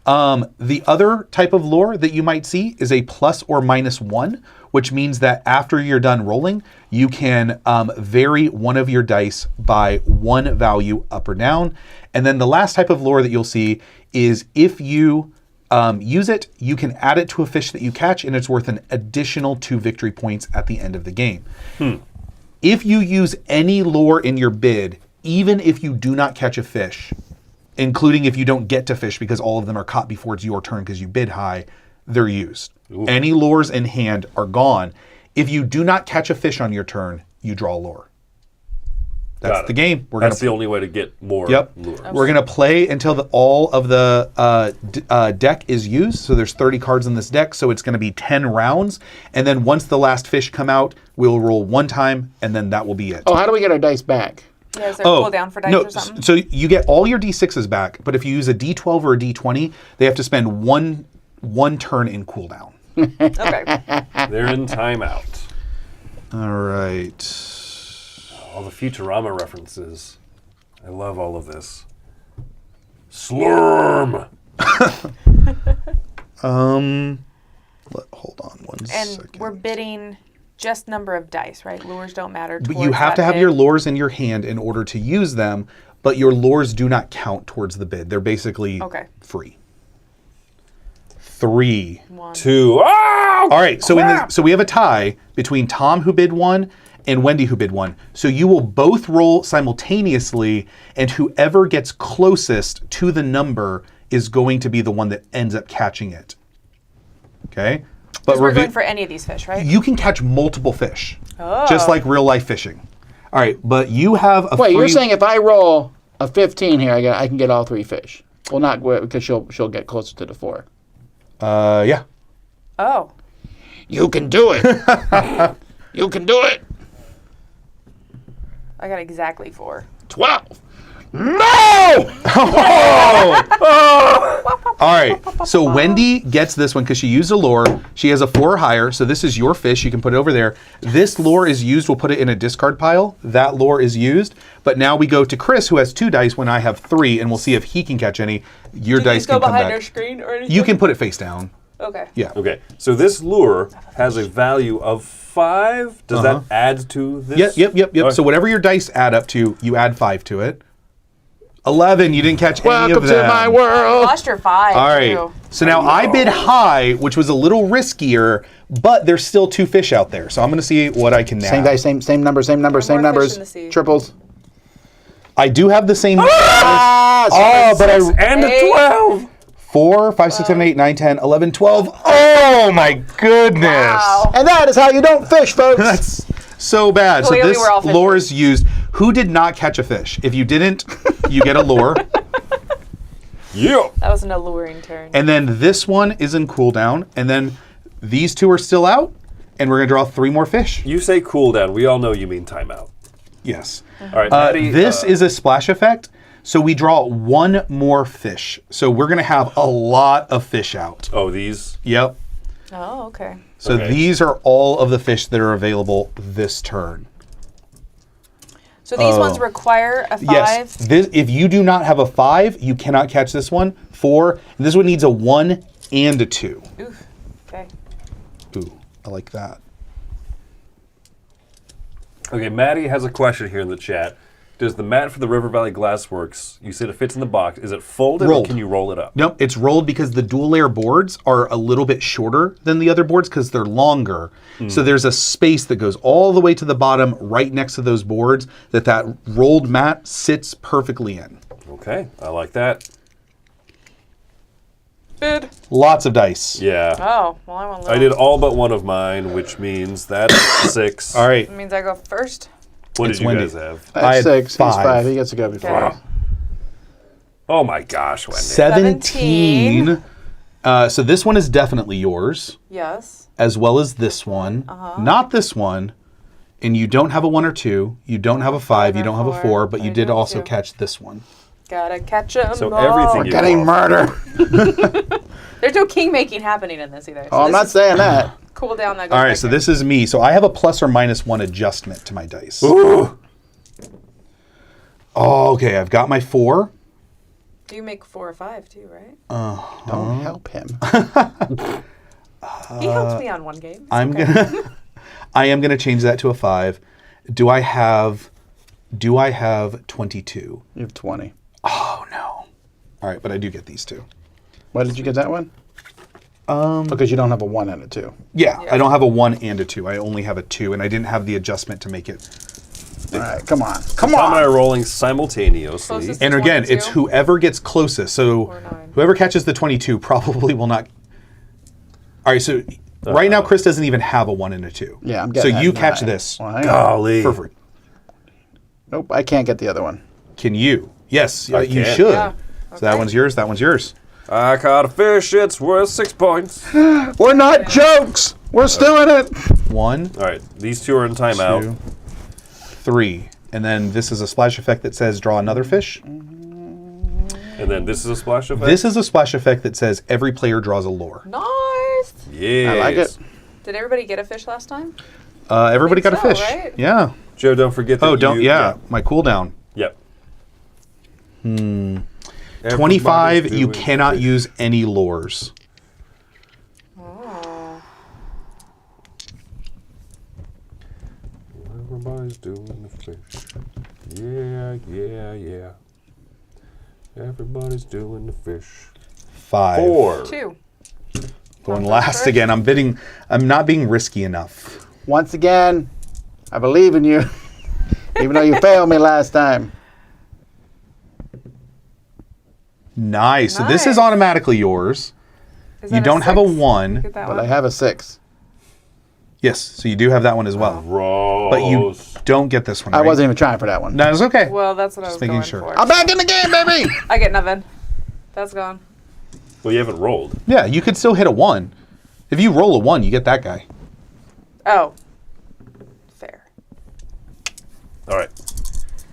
The other type of lure that you might see is a plus or minus 1, which means that after you're done rolling, you can vary one of your dice by one value up or down. And then the last type of lure that you'll see is if you use it, you can add it to a fish that you catch, and it's worth an additional 2 victory points at the end of the game. If you use any lure in your bid, even if you do not catch a fish, including if you don't get to fish because all of them are caught before it's your turn because you bid high, they're used. Ooh. Any lures in hand are gone. If you do not catch a fish on your turn, you draw a lure. That's the game. That's the only way to get more lures. We're going to play until all of the deck is used. So there's 30 cards in this deck, so it's going to be 10 rounds. And then once the last fish come out, we'll roll one time, and then that will be it. Oh, how do we get our dice back? Yeah, is there a cooldown for dice or something? So you get all your D6s back, but if you use a D12 or a D20, they have to spend one turn in cooldown. Okay. They're in timeout. All right. All the Futurama references. I love all of this. Slurm! Hold on one and second. we're bidding just number of dice, right? Lures don't matter. But you have to have your lures in your hand in order to use them, but your lures do not count towards the bid. They're basically free. 3. 1. 2. Oh, all right, so we have a tie between Tom, who bid 1, and Wendy, who bid 1. So you will both roll simultaneously, and whoever gets closest to the number is going to be the one that ends up catching it. Okay? But we're going for any of these fish, right? You can catch multiple fish, just like real life fishing. All right, but you have a Wait, you're saying if I roll a 15 here, I can get all 3 fish? Well, not because she'll get closer to the 4. Yeah. Oh. You can do it. You can do it. I got exactly 4. 12. No! All right. So Wendy gets this one because she used a lure. She has a 4 or higher. So this is your fish. You can put it over there. This lure is used. We'll put it in a discard pile. That lure is used. But now we go to Chris, who has 2 dice when I have 3, and we'll see if he can catch any. Your dice can come back. Do you go behind our screen or anything? You can put it face down. Okay. Yeah. Okay. So this lure has a value of 5. Does that add to this? Yep. Right. So whatever your dice add up to, you add 5 to it. 11, you didn't catch any of them. Welcome to my world. Lost your 5. All right. Too. So now I bid high, which was a little riskier, but there's still 2 fish out there. So I'm going to see what I can nab. Same dice, same numbers, same numbers, same numbers. Triples. I do have the same. But And a 12. 4, 5, 6, 7, 8, 9, 10, 11, 12. Oh my goodness. Wow. And that is how you don't fish, folks. That's so bad. Clearly so we're all this fishing. lure is used. Who did not catch a fish? If you didn't, you get a lure. Yeah. That was an alluring turn. And then this one is in cooldown. And then these 2 are still out. And we're going to draw 3 more fish. You say cooldown. We all know you mean timeout. Yes. All right, Maddie, this is a splash effect. So we draw 1 more fish. So we're going to have a lot of fish out. Oh, these? Yep. Oh, okay. So these are all of the fish that are available this turn. So these ones require a 5? Yes. If you do not have a 5, you cannot catch this one. 4. And this one needs a 1 and a 2. Oof. Okay. Ooh, I like that. Okay, Maddie has a question here in the chat. Does the mat for the River Valley Glassworks, you said it fits in the box, is it folded Rolled. or can you roll it up? Nope, it's rolled because the dual layer boards are a little bit shorter than the other boards because they're longer. So there's a space that goes all the way to the bottom right next to those boards that rolled mat sits perfectly in. Okay, I like that. Stupid. Lots of dice. Yeah. Oh, well, I won't. I did all but one of mine, which means that's 6. All right. That means I go first. What It's did you Wendy. guys have? I had had 6. He's 5. 5. He gets to go before. Okay. Oh my gosh, Wendy. 17. So this one is definitely yours, Yes. as well as this one. Not this one. And you don't have a 1 or 2. You don't have a 5. You don't have a 4. But you did also catch this one. Gotta catch 'em So all. everything you Getting lost. murder. There's no king making happening in this either. So Oh, I'm this not is saying that. cool down that goes All right, back so there. this is me. So I have a plus or minus 1 adjustment to my dice. Ooh. Oh, okay. I've got my 4. You make 4 or 5 too, right? Don't help him. He helped me on one game. It's I'm okay. gonna. I am gonna change that to a 5. Do I have 22? You have 20. Oh no. All right, but I do get these 2. Why did you get that one? Because you don't have a 1 and a 2. Yeah, I don't have a 1 and a 2. I only have a 2, and I didn't have the adjustment to make it. All right, come on. Come Tom and I are on. rolling simultaneously. Closest. And again, 22? it's whoever gets closest. So Or 9. whoever catches the 22 probably will not. All right, so right now Chris doesn't even have a 1 and a 2. Yeah, I'm So getting you that catch 9. this Well, hang on. Golly. for free. Nope, I can't get the other one. Can you? Yes, I you can. should. Yeah. So that Okay. one's yours. That one's yours. I caught a fish. It's worth 6 points. We're not jokes. We're still in it. 1, All right, these 2 are in timeout. 2, 3. And then this is a splash effect that says draw another fish. And then this is a splash effect. This is a splash effect that says every player draws a lure. Nice. Yes. I like it. Did everybody get a fish last time? Everybody got a so, fish. right? Yeah. Joe, don't forget that Oh, don't. you... Yeah, my cooldown. Yep. 25. You Everybody's cannot doing use any lures. Oh. Everybody's doing the fish. Yeah. Everybody's doing the fish. 5. 4. 2. Going last first. again. I'm not being risky enough. Once again, I believe in you, even though you failed me last time. Nice. So this is Nice. automatically yours. Is You that don't have a 6? 1. Look at that But one. I have a 6. Yes. So you do have that one as well. Gross. But you don't get this one. I Right? wasn't even trying for that one. No, it's okay. Well, that's what I was making going sure. for. I'm back in the game, baby. I get nothing. That's gone. Well, you haven't rolled. Yeah, you could still hit a 1. If you roll a 1, you get that guy. Oh. Fair. All right.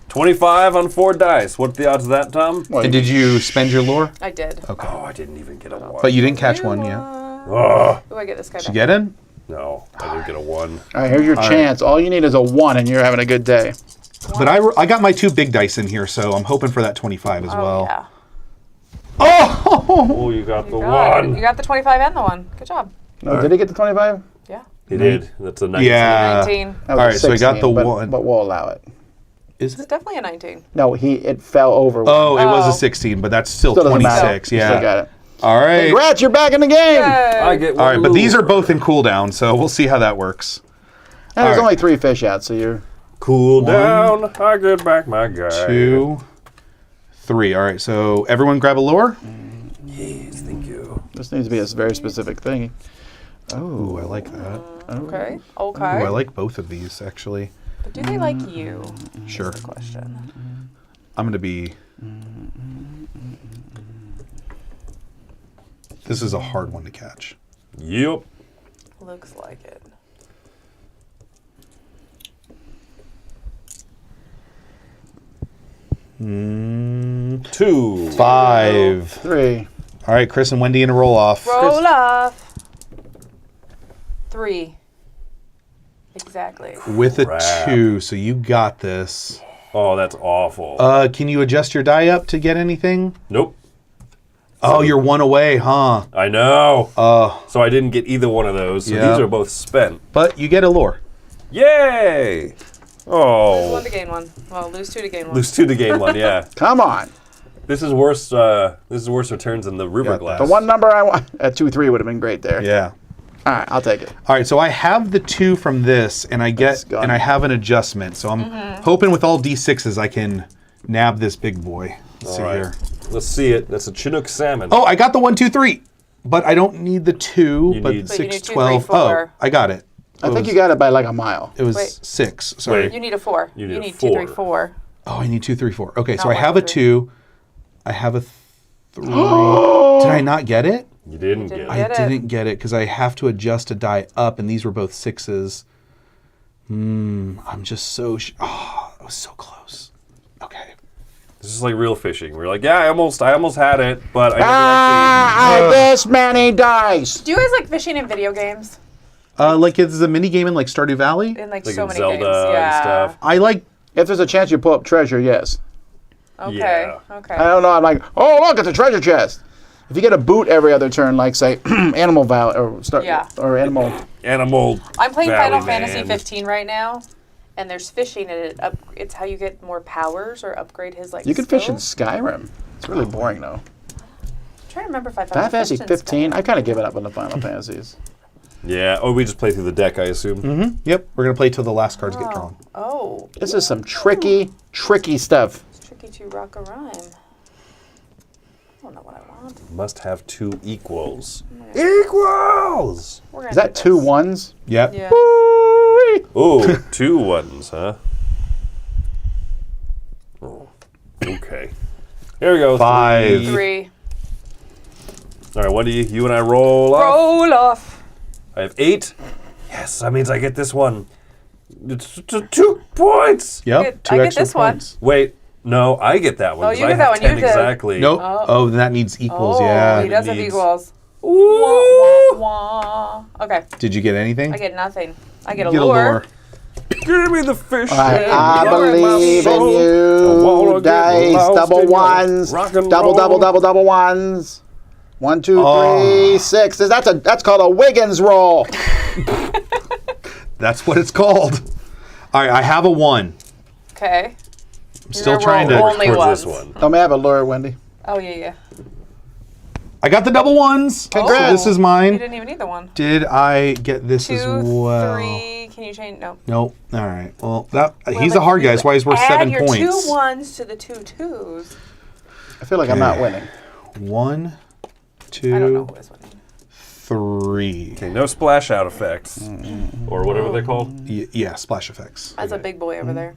25 on 4 dice. What are the odds of that, Tom? Well, And did you spend your lure? I did. Okay. Oh, I didn't even get a 1. But you didn't catch one yet. Oh, Oh, I get this guy Did back. you get in? no, I didn't get a 1. All right, here's your chance. All you need is a 1, and you're having a good day. But I got my 2 big dice in here, so I'm hoping for that 25 as Oh, well. yeah. Oh! Oh, you got the God, 1. you got the 25 and the 1. Good job. No, did he get the 25? Yeah. He did. That's a 19. Yeah. 19. That was All a right, so he got 16, the but, 1. But we'll allow it. Is It's it? definitely a 19. No, it fell over. Oh, it was Oh. a 16, but that's still Still doesn't matter. 26. You Yeah. still got it. All right. Congrats, you're back in the game. I get All right, one but these are lure. both in cooldown, so we'll see how that works. And there's All right. only 3 fish out, so you're... Cool down. I get back my guy. 2, 3. All right, so everyone grab a lure. Yes, thank you. This needs to be a very specific thing. Ooh, I like that. Okay. Ooh, Okay. I like both of these, actually. But do they like you? Sure. That's the question. I'm going to be... This is a hard one to catch. Yep. Looks like it. Mm, 2. 5. 3. All right, Chris and Wendy in a roll off. Roll off. 3. Exactly. With a Crap. 2, so you got this. Oh, that's awful. Can you adjust your die up to get anything? Nope. Oh, you're 1 away, huh? I know. So I didn't get either one of those. So Yeah. these are both spent. But you get a lure. Yay! Lose Oh. 1 to gain 1. Well, lose 2 to gain 1. Lose 2 to gain 1, yeah. Come on. This is worse. This is worse returns than the river glass. The one number I want... At 2-3 would have been great there. Yeah. All right, I'll take it. All right, so I have the 2 from this, and I That's get gone. and I have an adjustment. So I'm hoping with all D6s I can nab this big boy. Let's see All right. here. Let's see it. That's a Chinook salmon. Oh, I got the 1, 2, 3. But I don't need the 2, but need- But you 6, need 2, 12. 3, 4. Oh, I got it. I think you got it by like a mile. It was Wait. 6. Sorry. Wait. You need a 4. You need a 2, 3, 4. 4. Oh, I need 2, 3, 4. Okay, so Not I have a 1, 3. 2. I have a 3. Did I not get it? You didn't Didn't get get it. it. I didn't get it because I have to adjust a die up, and these were both 6s. I'm just so... Oh, it was so close. Okay. This is like real fishing. We're like, yeah, I almost had it, but I never I have this many dice. Do you guys like fishing in video games? Like it's a mini game in like Stardew Valley. In like Like so in many Zelda games. and Yeah. stuff. I like. If there's a chance you pull up treasure, yes. Okay. Yeah. Okay. I don't know. I'm like, oh look, it's a treasure chest. If you get a boot every other turn, like say Animal Valley or Animal. Animal. I'm playing Valley Final Fantasy Man. 15 right now, and there's fishing, and it's how you get more powers or upgrade his like. You can fish in skill. Skyrim. It's really boring though. I'm trying to remember if I Final Fantasy fished in 15. Skyrim. I kind of give it up on the Final Fantasies. Yeah. Oh, we just play through the deck, I assume. Yep, we're gonna play till the last cards get drawn. Oh, This is some tricky stuff. it's tricky to rock a rhyme. I don't know what I want. Must have 2 equals. Equals. We're gonna Is that do 2 this. ones? Yep. Yeah. Ooh, 2 ones, huh? Oh, okay. Here we go. 5. 3. All right, what do you and I roll off? Roll off. I have 8. Yes, that means I get this one. It's 2 points. Yep. I 2 get extra this one. points. Wait, no, I get that one. Oh, 'cause you I get have that one, 10 you did. exactly. Nope. Oh, then that needs equals. Oh, Yeah. he does have needs- equals. Ooh. Wah, wah. Okay, Did you get anything? I get nothing. I get a Get lure. Give me the fish. I Yeah. believe in I wanna you. get Dice, lost double in your ones, rock and double roll. ones. 1, 2, 3, Oh. 6. That's called a Wiggins roll. That's what it's called. All right, I have a 1. Okay. I'm still gonna trying roll to. only Towards this ones. one. Don't may I have a lure, Wendy? Oh yeah. I got the double 1s. Congrats. So this is You mine. didn't even need the one. Did I get this 2, as well? 3. Can you change? No. Nope. All right. Well, that he's Well, a like, hard you guy. That's why he's worth add 7 your points. 2 ones to the 2 2s. I feel like I'm not winning. 1, I don't know 2, who is winning. 3. Okay, no splash out effects. Or whatever they're called. Yeah, splash effects. That's a big boy over there.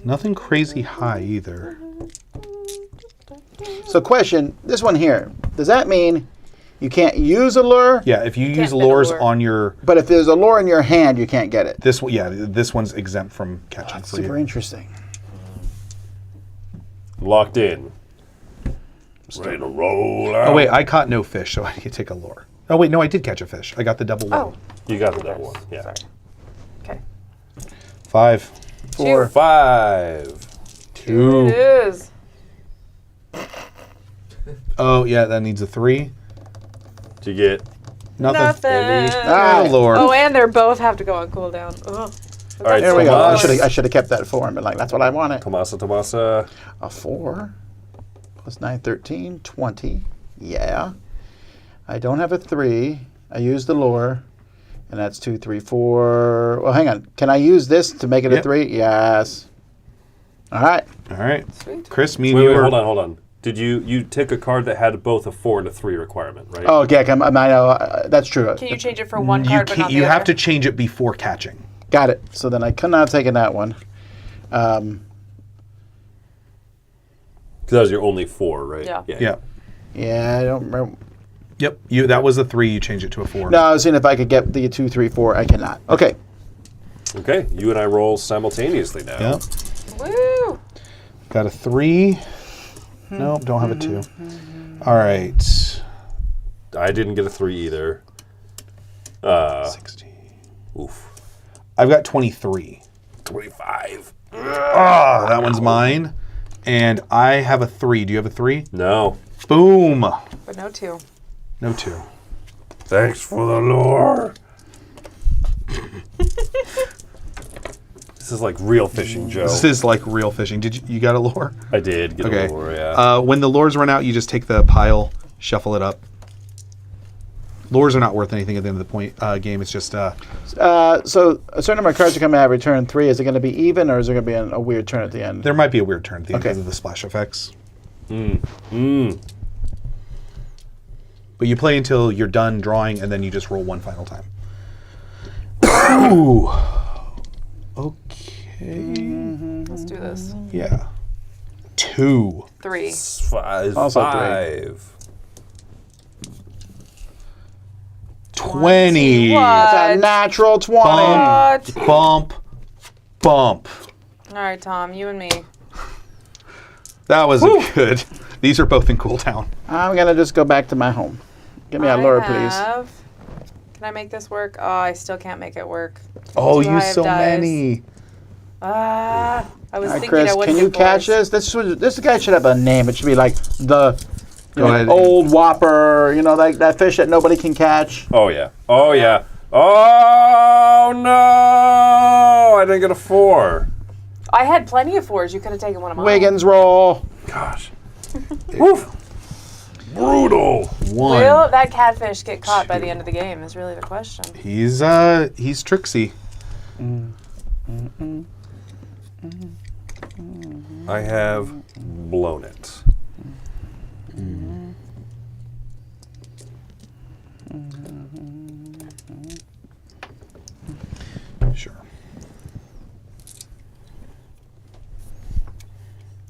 Nothing crazy high either. So question, this one here, does that mean you can't use a lure? Yeah, if you use fit a lures lure. on your But if there's a lure in your hand, you can't get it. this one, yeah, this one's exempt from catching for Super you. interesting. Locked in. Ready to roll out. Oh wait, I caught no fish, so I can take a lure. Oh wait, no, I did catch a fish. I got the double 1. Oh. You got the double one. Yeah. Sorry. Okay. 5, 4. 5. 2. It is. Oh yeah, that needs a 3. Did you get? Nothing. Nothing. Ah, A lure. Oh, and they're both have to go on cooldown. Ugh. All right, There we go. Tomas. I should have kept that 4 and been like, that's what I wanted. Tomasa. A 4 plus 9, 13, 20. Yeah. I don't have a 3. I used the lure. And that's 2, 3, 4. Well, hang on. Can I use this to make it a Yep. 3? Yes. All right. All right, Sweet. Chris, me and Wait, you wait, were. hold on. Did you take a card that had both a 4 and a 3 requirement, right? Oh, yeah. I know. That's true. Can you change it for one You card but can't. not the You have other? to change it before catching. Got it. So then I could not have taken that one. Because that was your only 4, right? Yeah. Yeah. Yeah, I don't remember. Yep. That was a 3. You change it to a 4. No, I was seeing if I could get the 2, 3, 4. I cannot. Okay. Okay, you and I roll simultaneously now. Yep. Woo! Got a 3. Nope, don't have a 2. All right. I didn't get a 3 either. 16. Oof. I've got 23. 25. Ah, that one's mine. And I have a 3. Do you have a 3? No. Boom. But no 2. No 2. Thanks for the lure. This is like real fishing, Joe. This is like real fishing. Did you got a lure? I did get Okay. a lure, yeah. When the lures run out, you just take the pile, shuffle it up. Lures are not worth anything at the end of the game. It's just So a certain number of cards are coming out every turn 3. Is it going to be even, or is there going to be a weird turn at the end? there might be a weird turn at the end Okay. because of the splash effects. But you play until you're done drawing, and then you just roll one final time. Ooh. Okay. Let's do this. Yeah. 2. 3. Five. Also 5. 20. What? It's a natural 20. What? Bump. Bump. All right, Tom, you and me. That was a good. These are both in cooldown. I'm going to just go back to my home. Give me a lure, please. Can I make this work? Oh, I still can't make it work. Oh, Too you high of so dice. many. I was All right, thinking Chris, I wouldn't can you do catch fours. this? This guy should have a name. It should be like the Go ahead. old whopper, like that fish that nobody can catch. Oh, yeah. Oh, yeah. Oh, no. I didn't get a 4. I had plenty of 4s. You could have taken one of mine. Wiggins roll. Gosh. Woof. Brutal. 1. Will that catfish get caught by the end of the game is really the question. He's tricksy. I have blown it. Sure.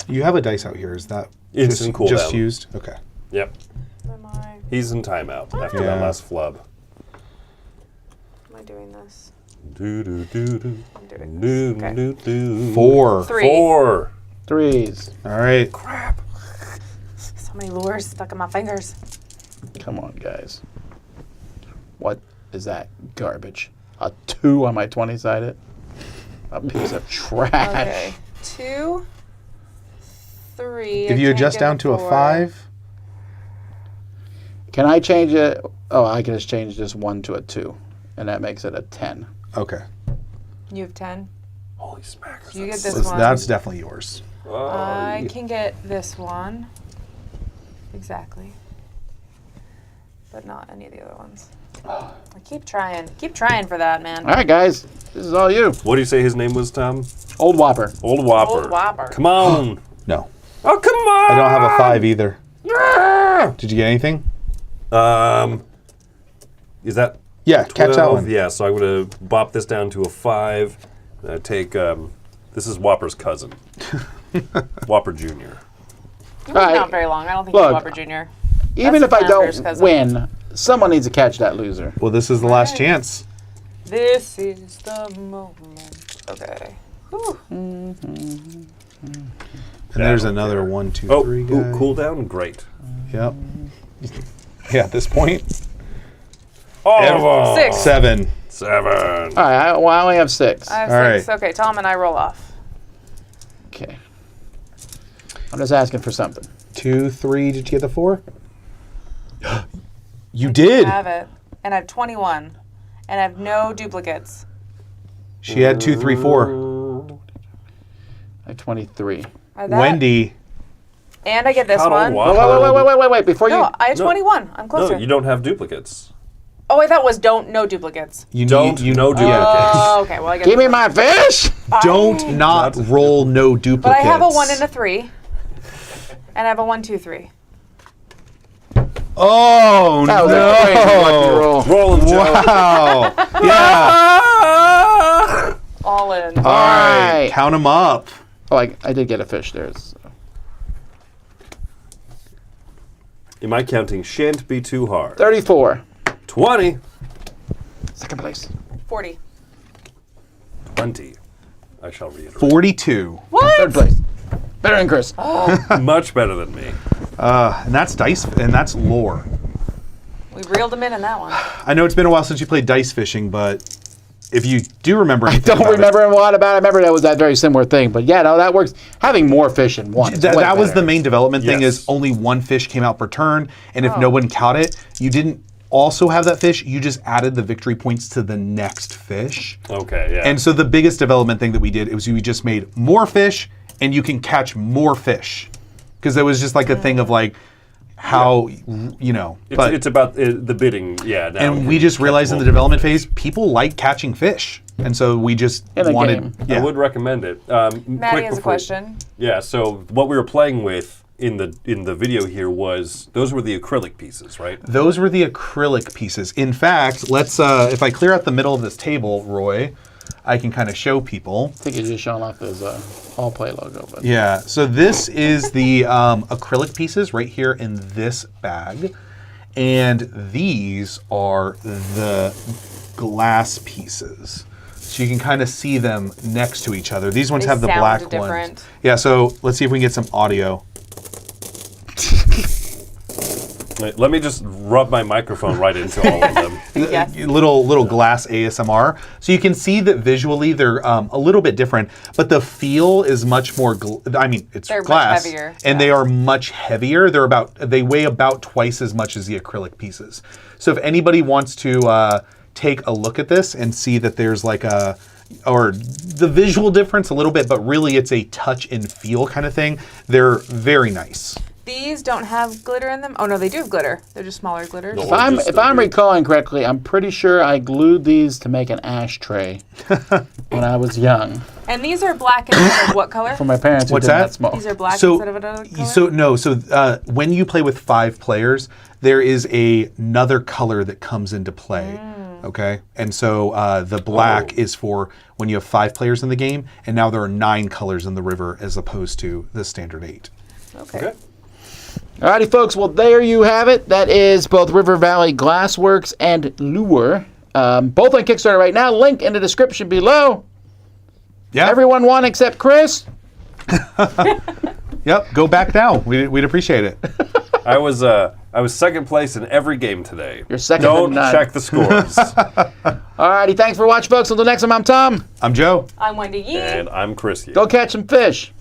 You have a dice out here. Is that It's in cooldown. just used? Okay. Yep. Am I He's in timeout after Yeah. that last flub. doing this? Do, do, do, do. I'm doing Do, this. Okay. do, do. 4. 3. 4. Threes. All right. Crap. So many lures stuck in my fingers. Come on, guys. What is that garbage? A 2 on my 20-sided? A piece of trash. Okay. 2, 3. If you adjust down to a 5, Can I change it? Oh, I can just change this 1 to a 2, and that makes it a 10. okay. You have 10. Holy smackers. You get that's this so- one. That's definitely yours. Oh, I can get this one. Exactly. But not any of the other ones. I keep trying. Keep trying for that, man. All right, guys. This is all you. What do you say his name was, Tom? Old Whopper. Old Whopper. Old Whopper. Come on. No. Oh, come on. I don't have a 5 either. Did you get anything? Is that Yeah, catch that 12? one. Yeah, so I'm going to bop this down to a 5. And I take, this is Whopper's cousin. Whopper Jr. You All went right. not very long. I don't think Look, you're Whopper Jr. Even That's if I Flanders' don't cousin. win, someone needs to catch that loser. Well, this is the last Right. chance. This is the moment. Okay. Whew. And there's another 1, 2, Oh, 3 ooh, guy. cooldown? Great. Yep. Yeah, at this point. Oh, 6. 7. 7. All right, I only have 6. I have All 6. Okay, Tom and I roll off. Okay. I'm just asking for something. 2, 3. Did you get the 4? You did. I have it. And I have 21. And I have no duplicates. She had 2, 3, 4. I have 23. I have that. Wendy. And I get this Cuddle one. Whopper. Wait. Before No, you... I have No. 21. I'm closer. No, you don't have duplicates. Oh, I thought it was no duplicates. You Don't need, no duplicates. Oh, okay. Well, I get Give me my fish! Don't not roll no duplicates. But I have a 1 and a 3. And I have a 1, 2, 3. Oh, That was a crazy lucky no. roll. Roll 'em, Joe. Wow. Yeah. Ah! All in. All right. Alright. Count them up. Oh, I did get a fish there. So. In my counting shan't be too hard. 34. 20. Second place. 40. 20. I shall reiterate. 42. What? Third place. Better than Chris. Much better than me. And that's dice, and that's lore. We reeled him in that one. I know it's been a while since you played dice fishing, but if you do remember I anything don't about remember a lot about it. I remember that was that very similar thing. But yeah, no, that works. Having more fish in one. it, is that, way that was better. the main development thing Yes. is only one fish came out per turn, and if Oh. no one caught it, you didn't also have that fish, you just added the victory points to the next fish. Okay, yeah. And so the biggest development thing that we did was we just made more fish, and you can catch more fish. Because there was just like a thing of like, how It's about the bidding, yeah. Now and we just realized in the development phase, people like catching fish, and so we just In a wanted. game. Yeah. I would recommend it. Maddie has a question. Yeah, so what we were playing with in the video here was those were the acrylic pieces, right? Those were the acrylic pieces. In fact, let's if I clear out the middle of this table, Roy, I can kind of show people. I think he's just showing off his All Play logo. But Yeah, so this is the acrylic pieces right here in this bag. And these are the glass pieces. So you can kind of see them next to each other. These ones They have the sound black different. ones. Yeah, so let's see if we can get some audio. Wait, let me just rub my microphone right into all of them. Yes. Little glass ASMR. So you can see that visually they're a little bit different, but the feel is much more. It's They're much glass, heavier, and yeah. they are much heavier. They weigh about twice as much as the acrylic pieces. So if anybody wants to take a look at this and see that there's like or the visual difference a little bit, but really it's a touch and feel kind of thing. They're very nice. These don't have glitter in them. Oh no, they do have glitter. They're just smaller glitters. No. if I'm recalling correctly, I'm pretty sure I glued these to make an ashtray when I was young. And these are black instead of what color? For my parents who What's didn't that? that small. These are black So, instead of another color? so when you play with 5 players, there is another color that comes into play. Okay, and so the black is for when you have 5 players in the game, and now there are 9 colors in the river as opposed to the standard 8. Okay. Alrighty, folks. Well, there you have it. That is both River Valley Glassworks and Lure. Both on Kickstarter right now. Link in the description below. Yeah. Everyone won except Chris. Yep. Go back now. We'd appreciate it. I was second place in every game today. You're second Don't to none. check the scores. Alrighty, thanks for watching, folks. Until next time, I'm Tom. I'm Joe. I'm Wendy Yee. And I'm Chris. Yee. Go catch some fish.